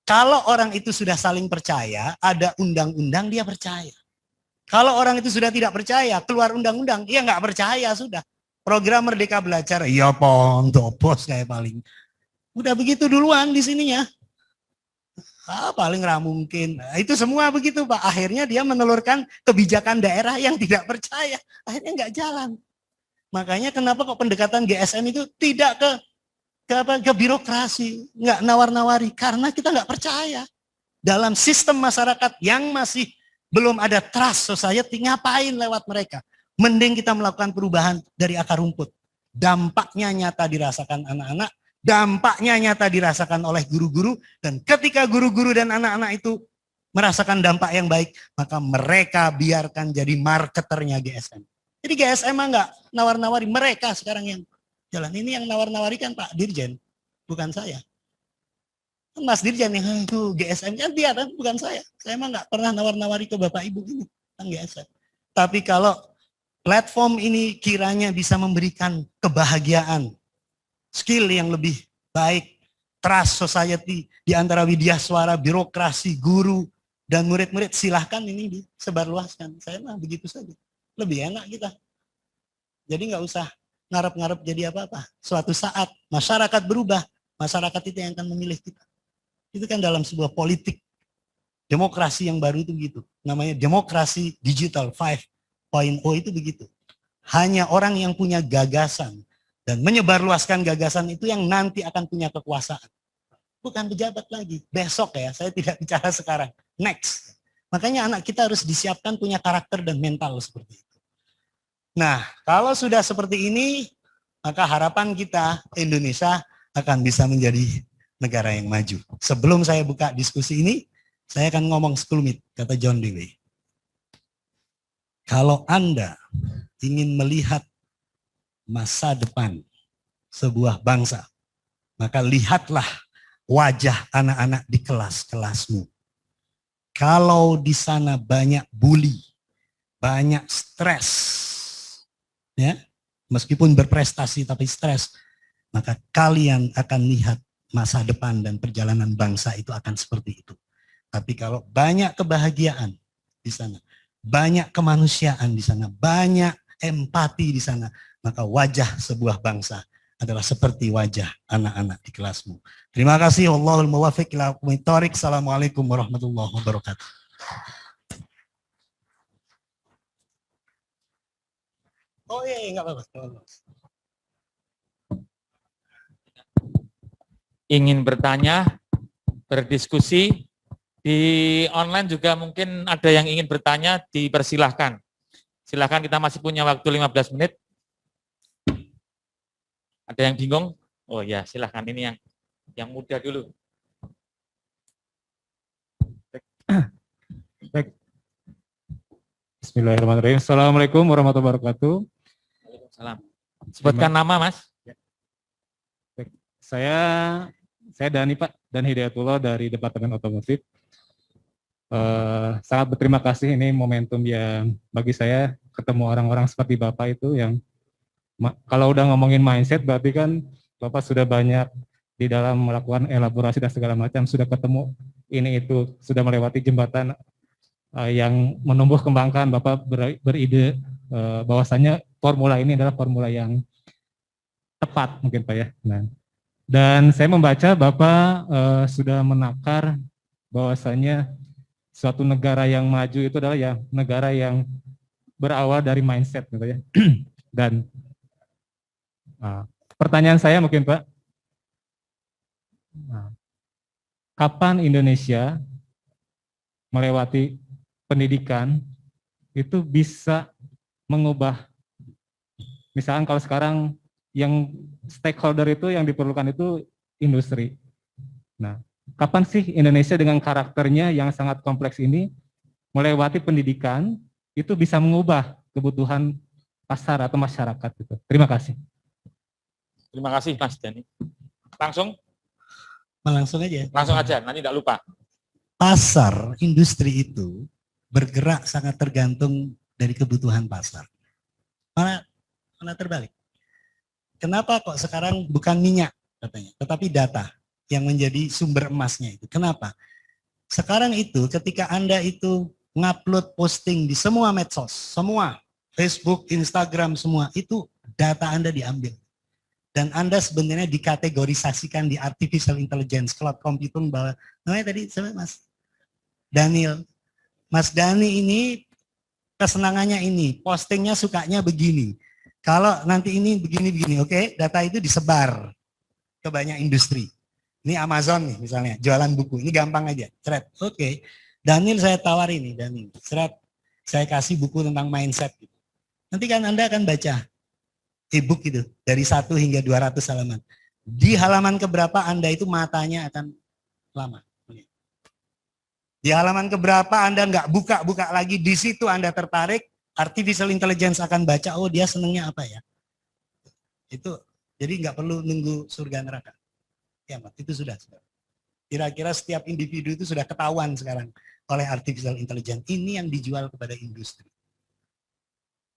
Kalau orang itu sudah saling percaya, ada undang-undang dia percaya. Kalau orang itu sudah tidak percaya, keluar undang-undang, dia nggak percaya sudah. Program Merdeka Belajar, iya pon, bos kayak paling. Udah begitu duluan di sininya. Paling nggak mungkin. Nah, itu semua begitu Pak. Akhirnya dia menelurkan kebijakan daerah yang tidak percaya. Akhirnya nggak jalan. Makanya kenapa kok pendekatan GSM itu tidak ke birokrasi, nggak nawar-nawari, karena kita nggak percaya dalam sistem masyarakat yang masih belum ada trust society, ngapain lewat mereka? Mending kita melakukan perubahan dari akar rumput. Dampaknya nyata dirasakan anak-anak, dampaknya nyata dirasakan oleh guru-guru, dan ketika guru-guru dan anak-anak itu merasakan dampak yang baik, maka mereka biarkan jadi marketernya GSM. Jadi GSM nggak nawar-nawari, mereka sekarang yang jalan. Ini yang nawar-nawari kan Pak Dirjen, bukan saya. Mas Dirjen yang itu GSM kan dia kan, bukan saya. Saya emang nggak pernah nawar-nawari ke Bapak Ibu ini kan GSM. Tapi kalau platform ini kiranya bisa memberikan kebahagiaan, skill yang lebih baik, trust society di antara widyaswara, birokrasi, guru, dan murid-murid, silahkan ini disebarluaskan. Saya mah begitu saja. Lebih enak kita. Jadi nggak usah ngarep-ngarep jadi apa-apa. Suatu saat masyarakat berubah, masyarakat itu yang akan memilih kita. Itu kan dalam sebuah politik demokrasi yang baru itu begitu. Namanya demokrasi digital 5.0 itu begitu. Hanya orang yang punya gagasan dan menyebarluaskan gagasan itu yang nanti akan punya kekuasaan. Bukan pejabat lagi. Besok ya, saya tidak bicara sekarang. Next. Makanya anak kita harus disiapkan punya karakter dan mental seperti itu. Nah, kalau sudah seperti ini, maka harapan kita Indonesia akan bisa menjadi negara yang maju. Sebelum saya buka diskusi ini, saya akan ngomong sekelumit, kata John Dewey. Kalau Anda ingin melihat masa depan sebuah bangsa, maka lihatlah wajah anak-anak di kelas-kelasmu. Kalau di sana banyak bully, banyak stres, ya, meskipun berprestasi tapi stres, maka kalian akan lihat masa depan dan perjalanan bangsa itu akan seperti itu. Tapi kalau banyak kebahagiaan di sana, banyak kemanusiaan di sana, banyak empati di sana, maka wajah sebuah bangsa adalah seperti wajah anak-anak di kelasmu. Terima kasih. Wallahul muwaffiq ila aqwamit thoriq. Assalamualaikum warahmatullahi wabarakatuh. Oh iya, enggak apa-apa. Ingin bertanya, berdiskusi, di online juga mungkin ada yang ingin bertanya, dipersilahkan. Silahkan, kita masih punya waktu 15 menit. Ada yang bingung? Oh ya, silahkan, ini yang muda dulu. Baik. Bismillahirrahmanirrahim. Assalamualaikum warahmatullahi wabarakatuh. Waalaikumsalam. Sebutkan nama, Mas. Baik. Saya Dani Pak, dan Hidayatullah dari Departemen Otomotif. Sangat berterima kasih, ini momentum yang bagi saya ketemu orang-orang seperti Bapak itu yang kalau udah ngomongin mindset berarti kan Bapak sudah banyak di dalam melakukan elaborasi dan segala macam, sudah ketemu ini itu, sudah melewati jembatan yang menumbuh kembangkan. Bapak beride bahwasannya formula ini adalah formula yang tepat mungkin Pak ya. Nah, dan saya membaca Bapak sudah menakar bahwasannya suatu negara yang maju itu adalah ya negara yang berawal dari mindset gitu ya. Dan pertanyaan saya mungkin Pak, kapan Indonesia melewati pendidikan itu bisa mengubah, misalkan kalau sekarang yang stakeholder itu yang diperlukan itu industri. Nah, kapan sih Indonesia dengan karakternya yang sangat kompleks ini melewati pendidikan itu bisa mengubah kebutuhan pasar atau masyarakat gitu. Terima kasih. Terima kasih Mas Dani. Langsung aja. Langsung aja, nanti tidak lupa. Pasar industri itu bergerak sangat tergantung dari kebutuhan pasar. Mana terbalik. Kenapa kok sekarang bukan minyak katanya, tetapi data. yang menjadi sumber emasnya itu. Kenapa? Sekarang itu ketika Anda itu ngupload posting di semua medsos, semua, Facebook, Instagram, semua, itu data Anda diambil. Dan Anda sebenarnya dikategorisasikan di artificial intelligence, cloud computing, bahwa namanya tadi Mas Daniel. Mas Dani ini kesenangannya ini, postingnya sukanya begini. Kalau nanti ini begini-begini, oke, data itu disebar ke banyak industri. Ini Amazon nih misalnya, jualan buku. Ini gampang aja. Seret. Oke. Daniel saya tawarin nih, Daniel. Seret. Saya kasih buku tentang mindset. Nanti kan Anda akan baca e-book itu dari 1 hingga 200 halaman. Di halaman keberapa Anda itu matanya akan lama. Di halaman keberapa Anda nggak buka-buka lagi, di situ Anda tertarik, artificial intelligence akan baca, oh dia senengnya apa ya. Itu, jadi nggak perlu nunggu surga neraka. Ya, itu sudah. Kira-kira setiap individu itu sudah ketahuan sekarang oleh artificial intelligence. Ini yang dijual kepada industri.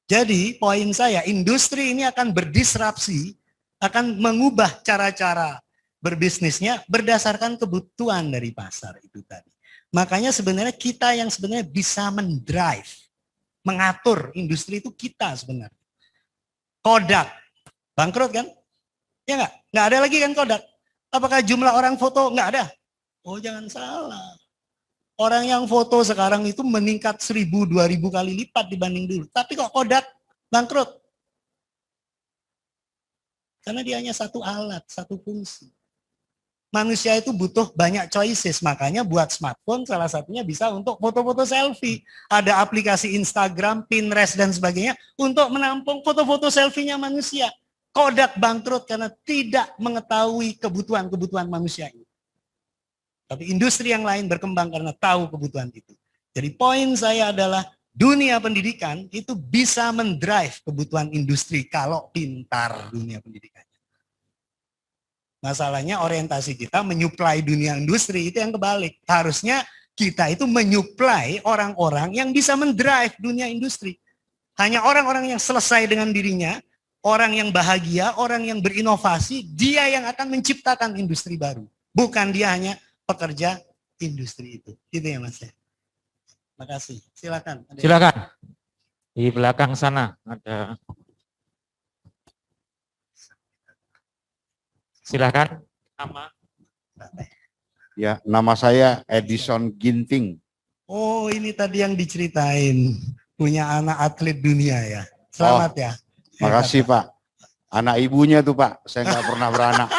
Jadi poin saya, industri ini akan berdisrupsi, akan mengubah cara-cara berbisnisnya berdasarkan kebutuhan dari pasar itu tadi. Makanya sebenarnya kita yang sebenarnya bisa mendrive, mengatur industri itu kita sebenarnya. Kodak, bangkrut kan? Ya nggak? Nggak ada lagi kan Kodak. Apakah jumlah orang foto? Nggak ada. Oh jangan salah. Orang yang foto sekarang itu meningkat 1000, 2000 kali lipat dibanding dulu. Tapi kok Kodak bangkrut? Karena dia hanya satu alat, satu fungsi. Manusia itu butuh banyak choices. Makanya buat smartphone salah satunya bisa untuk foto-foto selfie. Ada aplikasi Instagram, Pinterest dan sebagainya untuk menampung foto-foto selfie-nya manusia. Kodak bangkrut karena tidak mengetahui kebutuhan-kebutuhan manusia ini. Tapi industri yang lain berkembang karena tahu kebutuhan itu. Jadi poin saya adalah dunia pendidikan itu bisa mendrive kebutuhan industri kalau pintar dunia pendidikannya. Masalahnya orientasi kita menyuplai dunia industri itu yang kebalik. Harusnya kita itu menyuplai orang-orang yang bisa mendrive dunia industri. Hanya orang-orang yang selesai dengan dirinya, orang yang bahagia, orang yang berinovasi, dia yang akan menciptakan industri baru. Bukan dia hanya pekerja industri itu. Itu ya Mas. Terima kasih. Silakan. Silakan. Di belakang sana ada. Silakan. Nama. Ya, nama saya Edison Ginting. Oh, ini tadi yang diceritain. Punya anak atlet dunia ya. Selamat ya. Makasih Pak. Anak ibunya tuh Pak, saya nggak pernah beranak.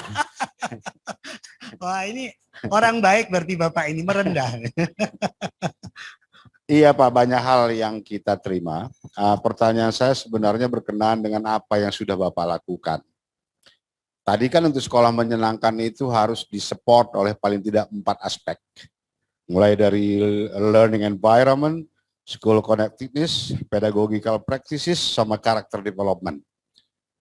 Wah ini orang baik berarti Bapak ini merendah. Iya Pak, banyak hal yang kita terima. Pertanyaan saya sebenarnya berkenaan dengan apa yang sudah Bapak lakukan. Tadi kan untuk sekolah menyenangkan itu harus disupport oleh paling tidak 4 aspek. Mulai dari learning environment, school connectiveness, pedagogical practices, sama character development.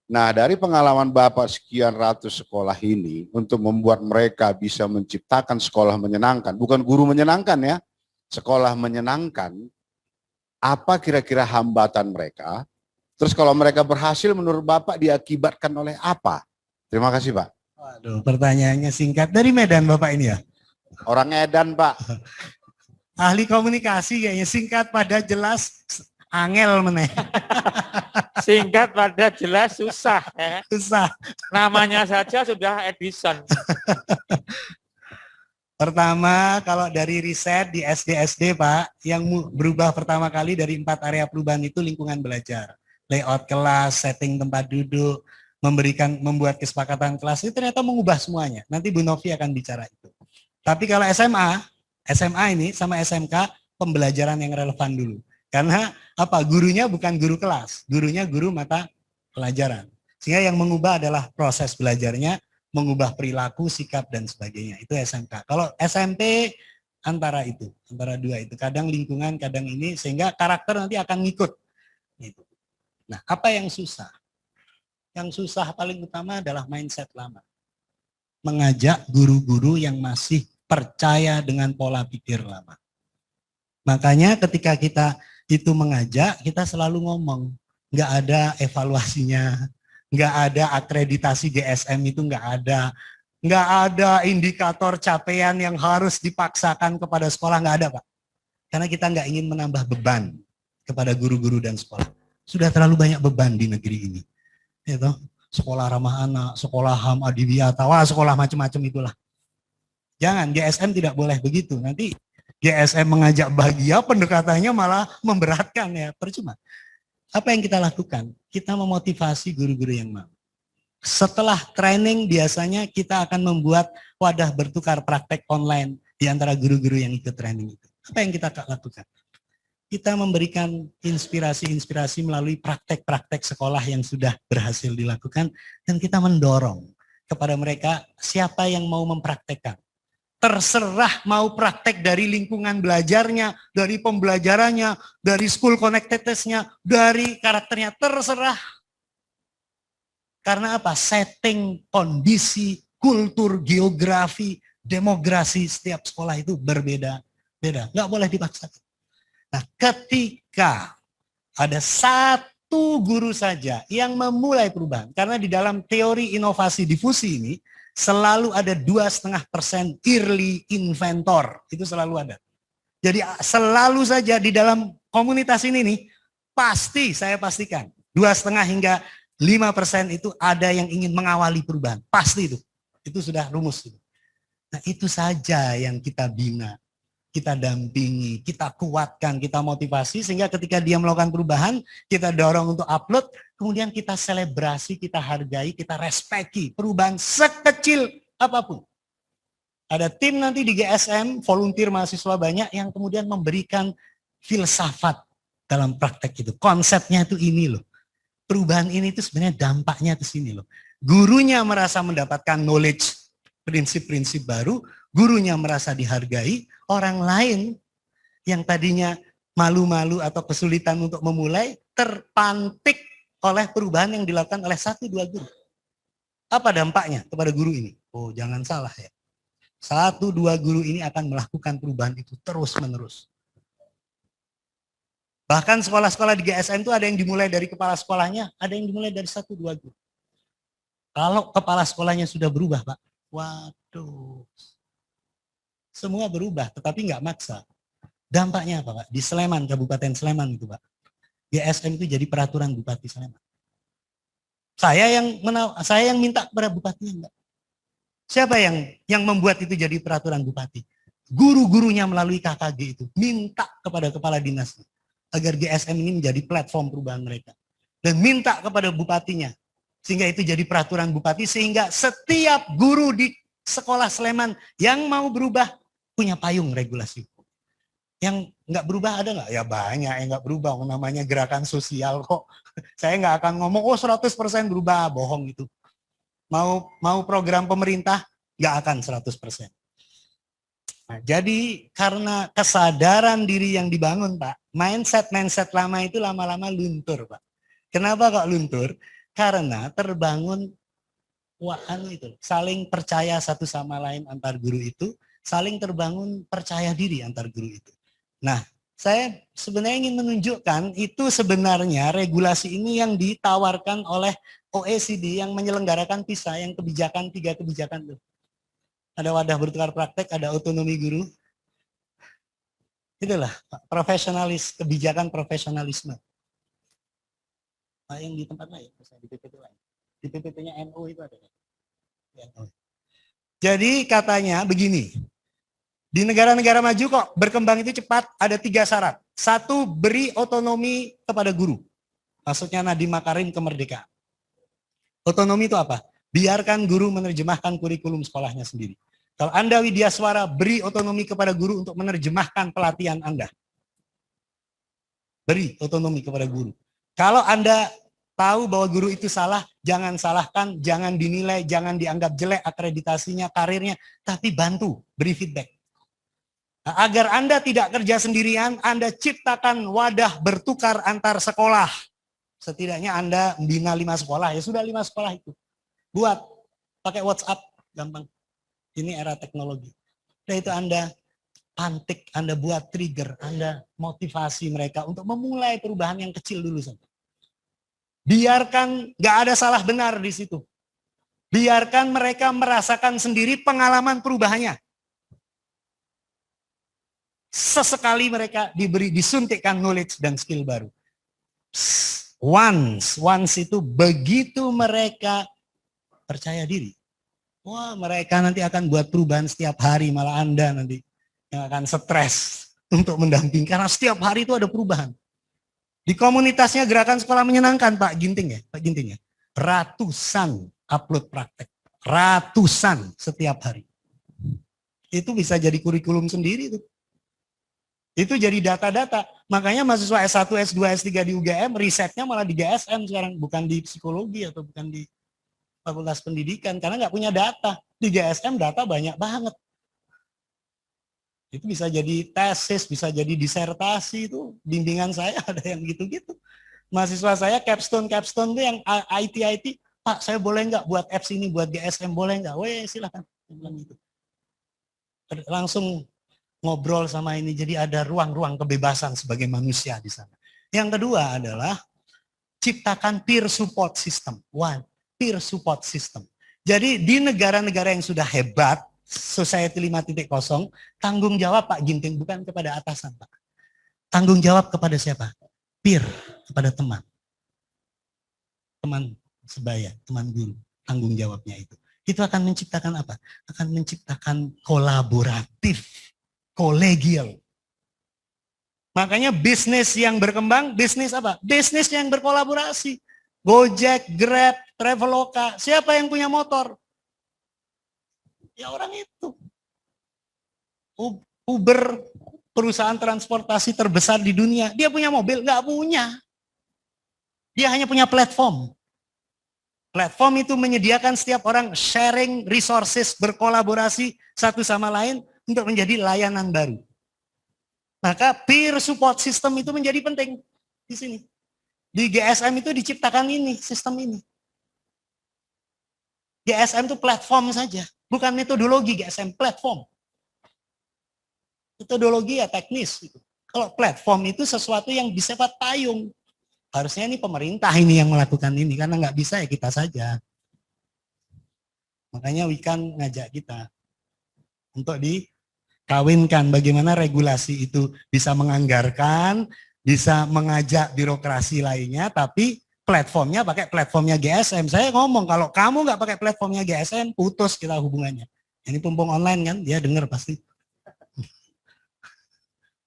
Nah dari pengalaman Bapak sekian ratus sekolah ini untuk membuat mereka bisa menciptakan sekolah menyenangkan, bukan guru menyenangkan ya, sekolah menyenangkan, apa kira-kira hambatan mereka? Terus kalau mereka berhasil menurut Bapak diakibatkan oleh apa? Terima kasih Pak. Waduh, pertanyaannya singkat. Dari Medan Bapak ini ya? Orang Edan Pak. Ahli komunikasi kayaknya, singkat pada jelas, angel meneh. Singkat pada jelas susah. Ya. Susah. Namanya saja sudah Edison. Pertama, kalau dari riset di SD-SD Pak, yang berubah pertama kali dari 4 area perubahan itu lingkungan belajar. Layout kelas, setting tempat duduk, membuat kesepakatan kelas, itu ternyata mengubah semuanya. Nanti Bu Novi akan bicara itu. Tapi kalau SMA ini sama SMK, pembelajaran yang relevan dulu. Karena apa? Gurunya bukan guru kelas, gurunya guru mata pelajaran. Sehingga yang mengubah adalah proses belajarnya, mengubah perilaku, sikap, dan sebagainya. Itu SMK. Kalau SMP, antara dua itu. Kadang lingkungan, kadang ini, sehingga karakter nanti akan ngikut. Gitu. Nah, apa yang susah? Yang susah paling utama adalah mindset lama. Mengajak guru-guru yang masih percaya dengan pola pikir lama. Makanya ketika kita itu mengajak, kita selalu ngomong, nggak ada evaluasinya, nggak ada akreditasi GSM itu nggak ada. Nggak ada indikator capaian yang harus dipaksakan kepada sekolah, nggak ada Pak. Karena kita nggak ingin menambah beban kepada guru-guru dan sekolah. Sudah terlalu banyak beban di negeri ini. Gitu. Sekolah ramah anak, sekolah HAM Adiwiyata, wah sekolah macam-macam itulah. Jangan, GSM tidak boleh begitu. Nanti GSM mengajak bahagia, pendekatannya malah memberatkan ya, percuma. Apa yang kita lakukan? Kita memotivasi guru-guru yang mau. Setelah training biasanya kita akan membuat wadah bertukar praktek online di antara guru-guru yang ikut training itu. Apa yang kita lakukan? Kita memberikan inspirasi-inspirasi melalui praktek-praktek sekolah yang sudah berhasil dilakukan dan kita mendorong kepada mereka siapa yang mau mempraktekkan. Terserah mau praktek dari lingkungan belajarnya, dari pembelajarannya, dari school connectedness-nya, dari karakternya, terserah. Karena apa? Setting, kondisi, kultur, geografi, demografi setiap sekolah itu berbeda-beda. Nggak boleh dipaksakan. Nah, ketika ada satu guru saja yang memulai perubahan, karena di dalam teori inovasi difusi ini, selalu ada 2,5% early inventor, itu selalu ada. Jadi selalu saja di dalam komunitas ini nih, pasti saya pastikan 2,5 hingga 5% itu ada yang ingin mengawali perubahan, pasti itu sudah rumus. Nah itu saja yang kita bina, kita dampingi, kita kuatkan, kita motivasi sehingga ketika dia melakukan perubahan, kita dorong untuk upload, kemudian kita selebrasi, kita hargai, kita respeki perubahan sekecil apapun. Ada tim nanti di GSM, volunteer mahasiswa banyak yang kemudian memberikan filsafat dalam praktek itu. Konsepnya itu ini loh. Perubahan ini itu sebenarnya dampaknya ke sini loh. Gurunya merasa mendapatkan knowledge, prinsip-prinsip baru, gurunya merasa dihargai, orang lain yang tadinya malu-malu atau kesulitan untuk memulai, terpantik oleh perubahan yang dilakukan oleh 1-2 guru. Apa dampaknya kepada guru ini? Oh jangan salah ya. 1-2 guru ini akan melakukan perubahan itu terus-menerus. Bahkan sekolah-sekolah di GSM itu ada yang dimulai dari kepala sekolahnya, ada yang dimulai dari 1-2 guru. Kalau kepala sekolahnya sudah berubah Pak, waduh. Semua berubah, tetapi nggak maksa. Dampaknya apa Pak? Di Sleman, Kabupaten Sleman itu Pak. GSM itu jadi peraturan Bupati Sleman. Saya yang minta kepada bupatinya enggak. Siapa yang membuat itu jadi peraturan bupati? Guru-gurunya melalui KKG itu minta kepada kepala dinasnya agar GSM ini menjadi platform perubahan mereka. Dan minta kepada bupatinya sehingga itu jadi peraturan bupati sehingga setiap guru di sekolah Sleman yang mau berubah punya payung regulasi. Yang nggak berubah ada nggak? Ya banyak yang nggak berubah, namanya gerakan sosial kok. Saya nggak akan ngomong, oh 100% berubah, bohong itu. Mau program pemerintah, nggak akan 100%. Nah, jadi karena kesadaran diri yang dibangun Pak, mindset lama itu lama-lama luntur Pak. Kenapa kok luntur? Karena terbangun saling percaya satu sama lain antar guru itu, saling terbangun percaya diri antar guru itu. Nah, saya sebenarnya ingin menunjukkan itu sebenarnya regulasi ini yang ditawarkan oleh OECD yang menyelenggarakan PISA, yang kebijakan 3 kebijakan itu. Ada wadah bertukar praktek, ada otonomi guru. Itulah kebijakan profesionalisme. Nah, yang di tempat lain, di PPT lain. Di PPT-nya NU itu ada. Jadi katanya begini, di negara-negara maju kok berkembang itu cepat, ada 3 syarat. 1, beri otonomi kepada guru. Maksudnya Nadiem Makarim kemerdekaan. Otonomi itu apa? Biarkan guru menerjemahkan kurikulum sekolahnya sendiri. Kalau Anda widyaswara, beri otonomi kepada guru untuk menerjemahkan pelatihan Anda. Beri otonomi kepada guru. Kalau Anda tahu bahwa guru itu salah, jangan salahkan, jangan dinilai, jangan dianggap jelek akreditasinya, karirnya, tapi bantu, beri feedback. Nah, agar Anda tidak kerja sendirian, Anda ciptakan wadah bertukar antar sekolah. Setidaknya Anda membina 5 sekolah, ya sudah 5 sekolah itu. Buat, pakai WhatsApp, gampang. Ini era teknologi. Dan itu Anda pantik, Anda buat trigger, Anda motivasi mereka untuk memulai perubahan yang kecil dulu saja. Biarkan nggak ada salah benar di situ. Biarkan mereka merasakan sendiri pengalaman perubahannya. Sesekali mereka disuntikkan knowledge dan skill baru. Once itu begitu mereka percaya diri. Wah, mereka nanti akan buat perubahan setiap hari, malah Anda nanti yang akan stres untuk mendampingi. Karena setiap hari itu ada perubahan. Di komunitasnya Gerakan Sekolah Menyenangkan, Pak Ginting ya. Ratusan upload praktek. Ratusan setiap hari. Itu bisa jadi kurikulum sendiri tuh. Itu jadi data-data. Makanya mahasiswa S1, S2, S3 di UGM, risetnya malah di GSM sekarang, bukan di psikologi atau bukan di Fakultas Pendidikan, karena nggak punya data. Di GSM data banyak banget. Itu bisa jadi tesis, bisa jadi disertasi, itu bimbingan saya ada yang gitu-gitu. Mahasiswa saya capstone tuh yang IT, Pak saya boleh nggak buat apps ini, buat GSM boleh nggak? Weh silakan. Langsung ngobrol sama ini, jadi ada ruang-ruang kebebasan sebagai manusia di sana. Yang kedua adalah ciptakan peer support system. Peer support system. Jadi di negara-negara yang sudah hebat, Society 5.0, tanggung jawab Pak Ginting bukan kepada atasan, Pak. Tanggung jawab kepada siapa? Peer, kepada teman. Teman sebaya, teman guru. Tanggung jawabnya itu. Itu akan menciptakan apa? Akan menciptakan kolaboratif, kolegial. Makanya bisnis yang berkembang, bisnis apa? Bisnis yang berkolaborasi. Gojek, Grab, Traveloka, siapa yang punya motor? Ya orang itu. Uber, perusahaan transportasi terbesar di dunia, dia punya mobil? Nggak punya. Dia hanya punya platform. Platform itu menyediakan setiap orang sharing resources, berkolaborasi satu sama lain untuk menjadi layanan baru. Maka peer support system itu menjadi penting di sini. Di GSM itu diciptakan ini, sistem ini. GSM itu platform saja, bukan metodologi GSM, platform. Metodologi ya teknis. Kalau platform itu sesuatu yang bersifat payung. Harusnya ini pemerintah ini yang melakukan ini, karena nggak bisa ya kita saja. Makanya Wikan ngajak kita untuk dikawinkan bagaimana regulasi itu bisa menganggarkan, bisa mengajak birokrasi lainnya, tapi platformnya pakai platformnya GSM. Saya ngomong kalau kamu nggak pakai platformnya GSM, putus kita hubungannya. Ini Pumpung online kan, dia dengar pasti.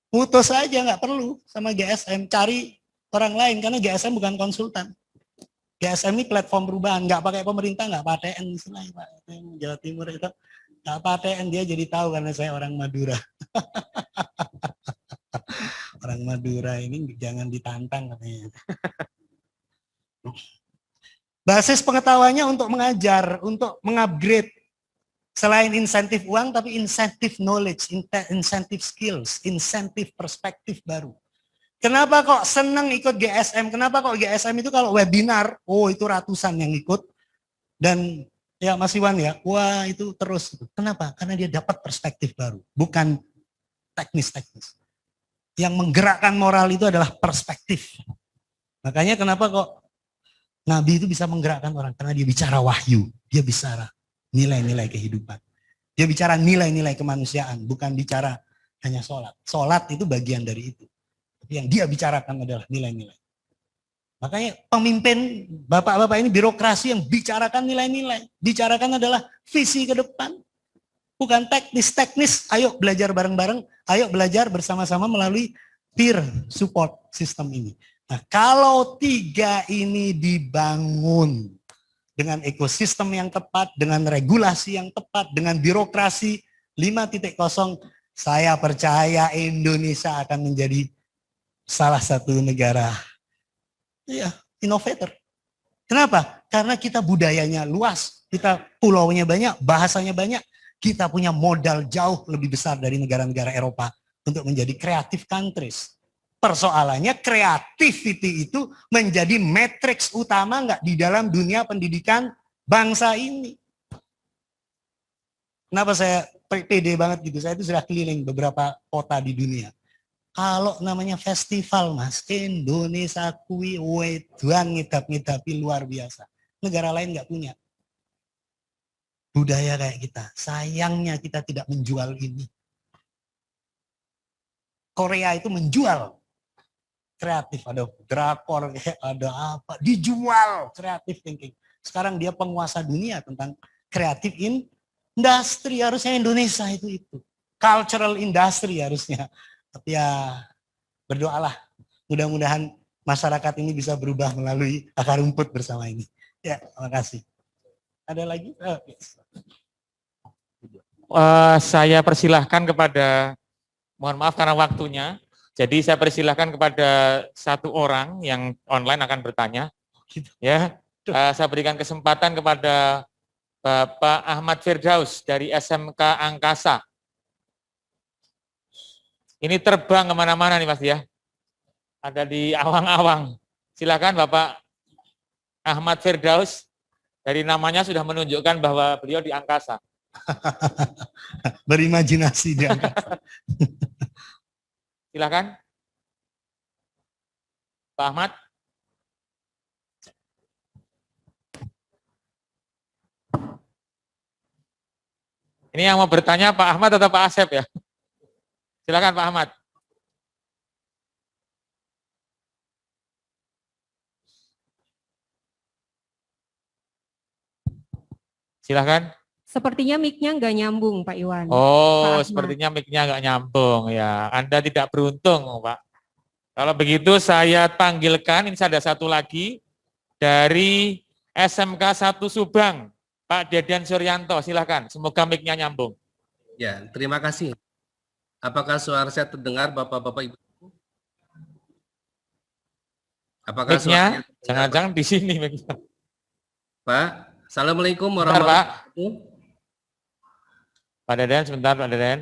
Putus aja, nggak perlu sama GSM, cari orang lain, karena GSM bukan konsultan. GSM ini platform perubahan, nggak pakai pemerintah, nggak paten, istilahnya Pak. Jawa Timur itu nggak paten, dia jadi tahu karena saya orang Madura. Orang Madura ini jangan ditantang katanya. Basis pengetahuannya untuk mengajar, untuk mengupgrade. Selain insentif uang, tapi insentif knowledge, insentif skills, insentif perspektif baru. Kenapa kok senang ikut GSM? Kenapa kok GSM itu kalau webinar, oh itu ratusan yang ikut. Dan ya Mas Iwan ya, wah itu terus. Kenapa? Karena dia dapat perspektif baru, bukan teknis-teknis. Yang menggerakkan moral itu adalah perspektif. Makanya kenapa kok Nabi itu bisa menggerakkan orang? Karena dia bicara wahyu, dia bicara nilai-nilai kehidupan. Dia bicara nilai-nilai kemanusiaan, bukan bicara hanya sholat. Sholat itu bagian dari itu. Tapi yang dia bicarakan adalah nilai-nilai. Makanya pemimpin, bapak-bapak ini birokrasi yang bicarakan nilai-nilai. Bicarakan adalah visi ke depan. Bukan teknis-teknis, ayo belajar bareng-bareng, ayo belajar bersama-sama melalui peer support system ini. Nah kalau tiga ini dibangun dengan ekosistem yang tepat, dengan regulasi yang tepat, dengan birokrasi 5.0, saya percaya Indonesia akan menjadi salah satu negara innovator. Kenapa? Karena kita budayanya luas, kita pulaunya banyak, bahasanya banyak, kita punya modal jauh lebih besar dari negara-negara Eropa untuk menjadi creative countries. Persoalannya creativity itu menjadi matriks utama nggak di dalam dunia pendidikan bangsa ini. Kenapa saya pede banget gitu? Saya itu sudah keliling beberapa kota di dunia. Kalau namanya festival Mas, Indonesia kui wedan ngidap-ngidapi luar biasa. Negara lain nggak punya. budaya kayak kita. Sayangnya kita tidak menjual ini. Korea itu menjual kreatif, ada drakor, ada apa, dijual kreatif thinking. Sekarang dia penguasa dunia tentang kreatif industri, harusnya Indonesia itu. Cultural industry harusnya. Tapi ya berdoalah, mudah-mudahan masyarakat ini bisa berubah melalui akar rumput bersama ini. Ya, terima kasih. Ada lagi? Saya persilahkan kepada, mohon maaf karena waktunya, jadi saya persilahkan kepada satu orang yang online akan bertanya. Ya, saya berikan kesempatan kepada Bapak Ahmad Firdaus dari SMK Angkasa. Ini terbang kemana-mana nih Mas ya. Ada di awang-awang. Silakan Bapak Ahmad Firdaus. Dari namanya sudah menunjukkan bahwa beliau di angkasa. Berimajinasi di angkasa. Silakan. Pak Ahmad. Ini yang mau bertanya Pak Ahmad atau Pak Asep ya? Silakan Pak Ahmad. Silakan. Sepertinya mic-nya nggak nyambung, Pak Iwan. Oh, Pak Ahmad. sepertinya mic-nya nggak nyambung ya. Anda tidak beruntung, Pak. Kalau begitu saya panggilkan, ini ada satu lagi dari SMK 1 Subang, Pak Dedan Suryanto. Silakan. Semoga mic-nya nyambung. Ya, terima kasih. Apakah suara saya terdengar, Bapak-bapak Ibu? Apakah Mic-nya, suaranya terdengar, jangan-jangan di sini mic-nya. Pak? Assalamualaikum Sebentar, warahmatullahi Pak. wabarakatuh. Pak Dedan, sebentar Pak Dedan.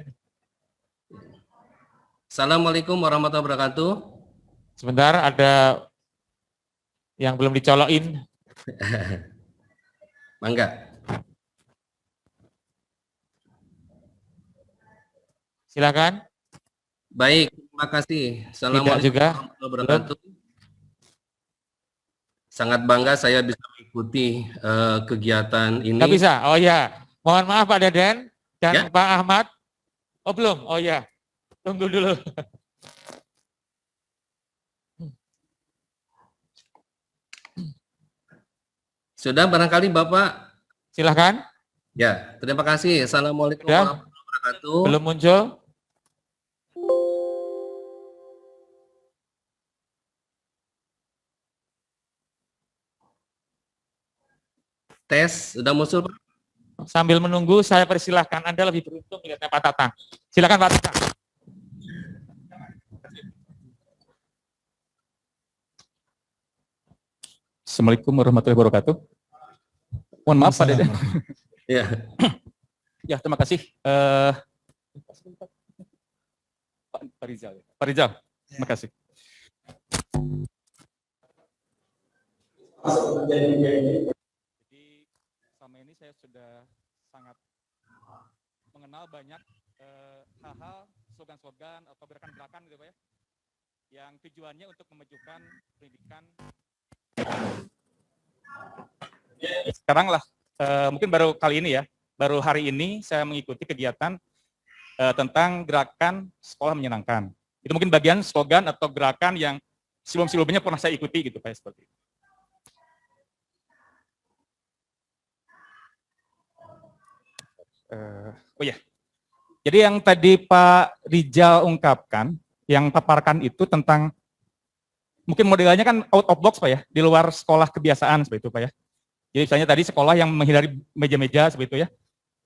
Assalamualaikum warahmatullahi wabarakatuh. Sebentar, ada yang belum dicolokin. Mangga. Silakan. Baik, terima kasih. Assalamualaikum juga. warahmatullahi wabarakatuh. Sangat bangga saya bisa mengikuti kegiatan ini. Nggak bisa? Oh ya. Mohon maaf Pak Dedan dan Ya. Pak Ahmad. Oh belum? Oh ya. Tunggu dulu. Sudah barangkali Bapak? Silakan. Ya, terima kasih. Assalamualaikum Sudah? warahmatullahi wabarakatuh. Belum muncul? Tes, sudah muncul Pak? Sambil menunggu, saya persilahkan Anda lebih beruntung melihatnya Pak Tatang. Silakan Pak Tatang. Assalamualaikum warahmatullahi wabarakatuh. Mohon maaf Pak Deden. Ya. Ya, terima kasih. Pak Rizal. Pak Rizal, terima kasih. Jadi selama ini saya sudah sangat mengenal banyak hal-hal, slogan-slogan atau gerakan-gerakan gitu Pak ya, yang tujuannya untuk memajukan pendidikan. Sekarang lah, mungkin baru kali ini ya, baru hari ini saya mengikuti kegiatan tentang gerakan sekolah menyenangkan. Itu mungkin bagian slogan atau gerakan yang sebelum-sebelumnya pernah saya ikuti gitu Pak, seperti itu. Oh ya, jadi yang tadi Pak Rijal ungkapkan, yang paparkan itu tentang mungkin modelnya kan out of box Pak ya, di luar sekolah kebiasaan seperti itu Pak ya. Jadi misalnya tadi sekolah yang menghindari meja-meja seperti itu ya.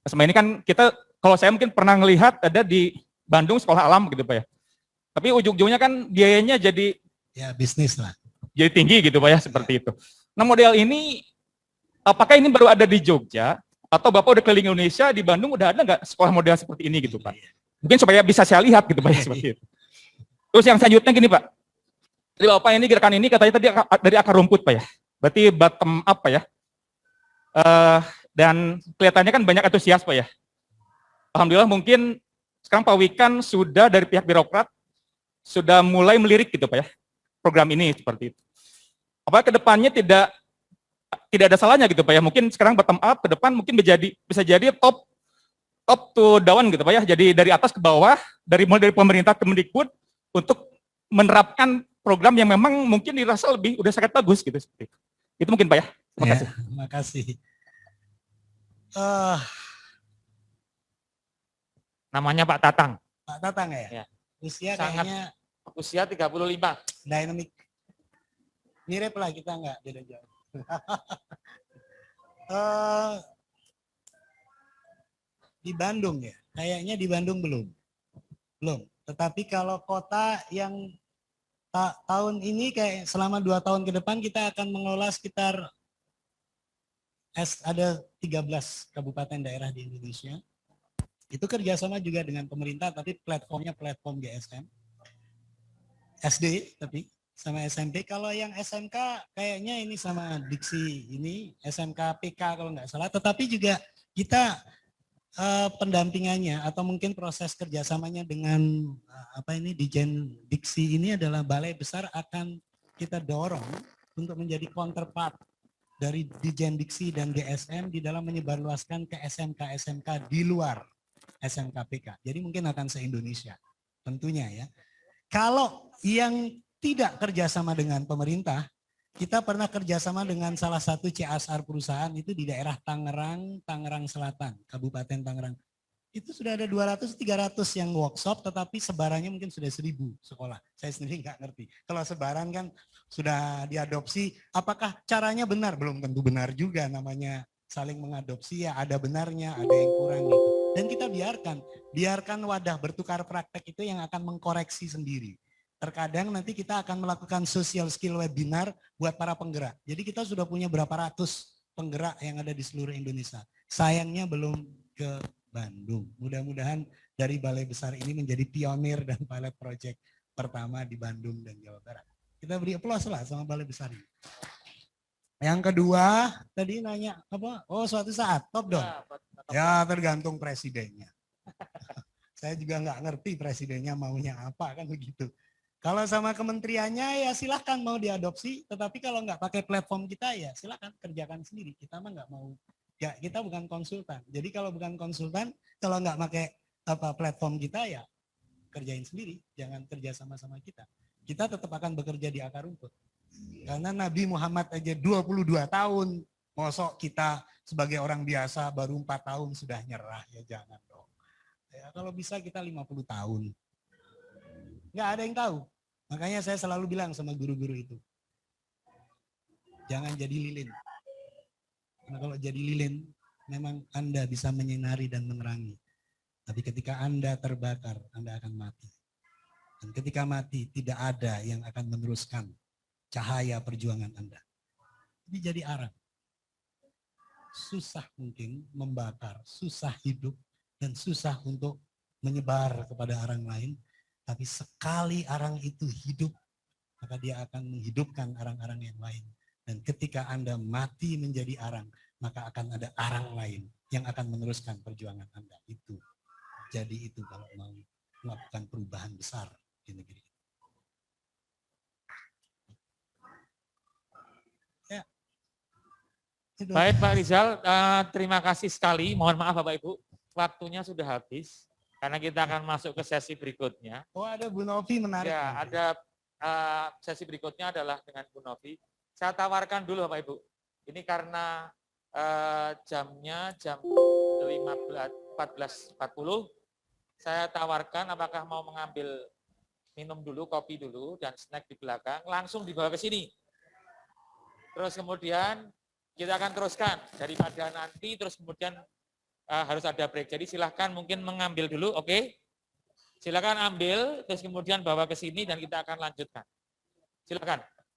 Sama ini kan kita, kalau saya mungkin pernah melihat ada di Bandung sekolah alam gitu Pak ya. Tapi ujung-ujungnya kan biayanya jadi Ya bisnis lah. jadi tinggi gitu Pak ya, seperti itu. Nah model ini, apakah ini baru ada di Jogja, atau Bapak udah keliling Indonesia, di Bandung udah ada nggak sekolah model seperti ini gitu Pak? Mungkin supaya bisa saya lihat gitu Pak ya, seperti itu. Terus yang selanjutnya gini Pak, jadi Bapak ini gerakan ini katanya tadi dari akar rumput Pak ya, berarti bottom up Pak ya. Dan kelihatannya kan banyak antusias Pak ya. Alhamdulillah mungkin sekarang Pak Wikan sudah dari pihak birokrat sudah mulai melirik gitu Pak ya, program ini seperti itu. Apakah kedepannya tidak tidak ada salahnya gitu Pak ya. Mungkin sekarang bottom up, ke depan mungkin bisa jadi top to down gitu Pak ya. Jadi dari atas ke bawah, mulai dari pemerintah ke Mendikbud untuk menerapkan program yang memang mungkin dirasa udah sangat bagus gitu. Seperti itu. Itu mungkin Pak ya. Terima kasih. Terima kasih. Namanya Pak Tatang. Pak Tatang ya? Ya. Usia Sangat. kayaknya Usia 35. dynamic. Mirip lah, kita nggak beda jauh. Di Bandung ya? Kayaknya di Bandung belum. Tetapi kalau kota yang tahun ini kayak selama 2 tahun ke depan kita akan mengelola sekitar ada 13 kabupaten daerah di Indonesia. Itu kerjasama juga dengan pemerintah, tapi platformnya platform GSM. SD tapi sama SMP. Kalau yang SMK kayaknya ini sama Diksi ini, SMK PK kalau nggak salah. Tetapi juga kita pendampingannya atau mungkin proses kerjasamanya dengan Dijen Diksi ini adalah balai besar akan kita dorong untuk menjadi counterpart dari Dijen Diksi dan GSM di dalam menyebarluaskan ke SMK-SMK di luar SMK PK. Jadi mungkin akan se-Indonesia tentunya ya. Kalau yang tidak kerjasama dengan pemerintah, kita pernah kerjasama dengan salah satu CSR perusahaan itu di daerah Tangerang Selatan, Kabupaten Tangerang. Itu sudah ada 200-300 yang workshop, tetapi sebarannya mungkin sudah 1.000 sekolah. Saya sendiri nggak ngerti. Kalau sebaran kan sudah diadopsi, apakah caranya benar? Belum tentu benar juga, namanya saling mengadopsi ya ada benarnya, ada yang kurang gitu. Dan kita biarkan wadah bertukar praktek itu yang akan mengkoreksi sendiri. Terkadang nanti kita akan melakukan social skill webinar buat para penggerak. Jadi kita sudah punya berapa ratus penggerak yang ada di seluruh Indonesia. Sayangnya belum ke Bandung. Mudah-mudahan dari balai besar ini menjadi pionir dan pilot project pertama di Bandung dan Jawa Barat. Kita beri aplaus lah sama balai besar ini. Yang kedua, tadi nanya apa? Oh, suatu saat, top dong. Ya tergantung presidennya. Saya juga nggak ngerti presidennya maunya apa kan begitu. Kalau sama kementeriannya ya silahkan mau diadopsi, tetapi kalau nggak pakai platform kita ya silahkan kerjakan sendiri. Kita mah nggak mau, ya kita bukan konsultan. Jadi kalau bukan konsultan, kalau nggak pakai platform kita ya kerjain sendiri, jangan kerja sama-sama kita. Kita tetap akan bekerja di akar rumput. Karena Nabi Muhammad aja 22 tahun, mosok kita sebagai orang biasa baru 4 tahun sudah nyerah, ya jangan dong. Ya, kalau bisa kita 50 tahun. Nggak ada yang tahu. Makanya saya selalu bilang sama guru-guru itu, jangan jadi lilin. Karena kalau jadi lilin, memang Anda bisa menyinari dan menerangi. Tapi ketika Anda terbakar, Anda akan mati. Dan ketika mati, tidak ada yang akan meneruskan cahaya perjuangan Anda. Jadi jadi arang. Susah mungkin membakar, susah hidup, dan susah untuk menyebar kepada arang lain. Tapi sekali arang itu hidup, maka dia akan menghidupkan arang-arang yang lain. Dan ketika Anda mati menjadi arang, maka akan ada arang lain yang akan meneruskan perjuangan Anda. Itu. Jadi itu kalau mau melakukan perubahan besar di negeri. Ya. Itu. Baik Pak Rizal, terima kasih sekali. Mohon maaf Bapak Ibu, waktunya sudah habis. Karena kita akan masuk ke sesi berikutnya. Oh ada Bu Novi menarik. Ya, ada sesi berikutnya adalah dengan Bu Novi. Saya tawarkan dulu Bapak Ibu. Ini karena jamnya jam 14.40. Saya tawarkan apakah mau mengambil minum dulu, kopi dulu, dan snack di belakang. Langsung dibawa ke sini. Terus kemudian kita akan teruskan. Daripada nanti terus kemudian harus ada break. Jadi silahkan mungkin mengambil dulu, oke? Silahkan ambil, terus kemudian bawa ke sini dan kita akan lanjutkan. Silahkan.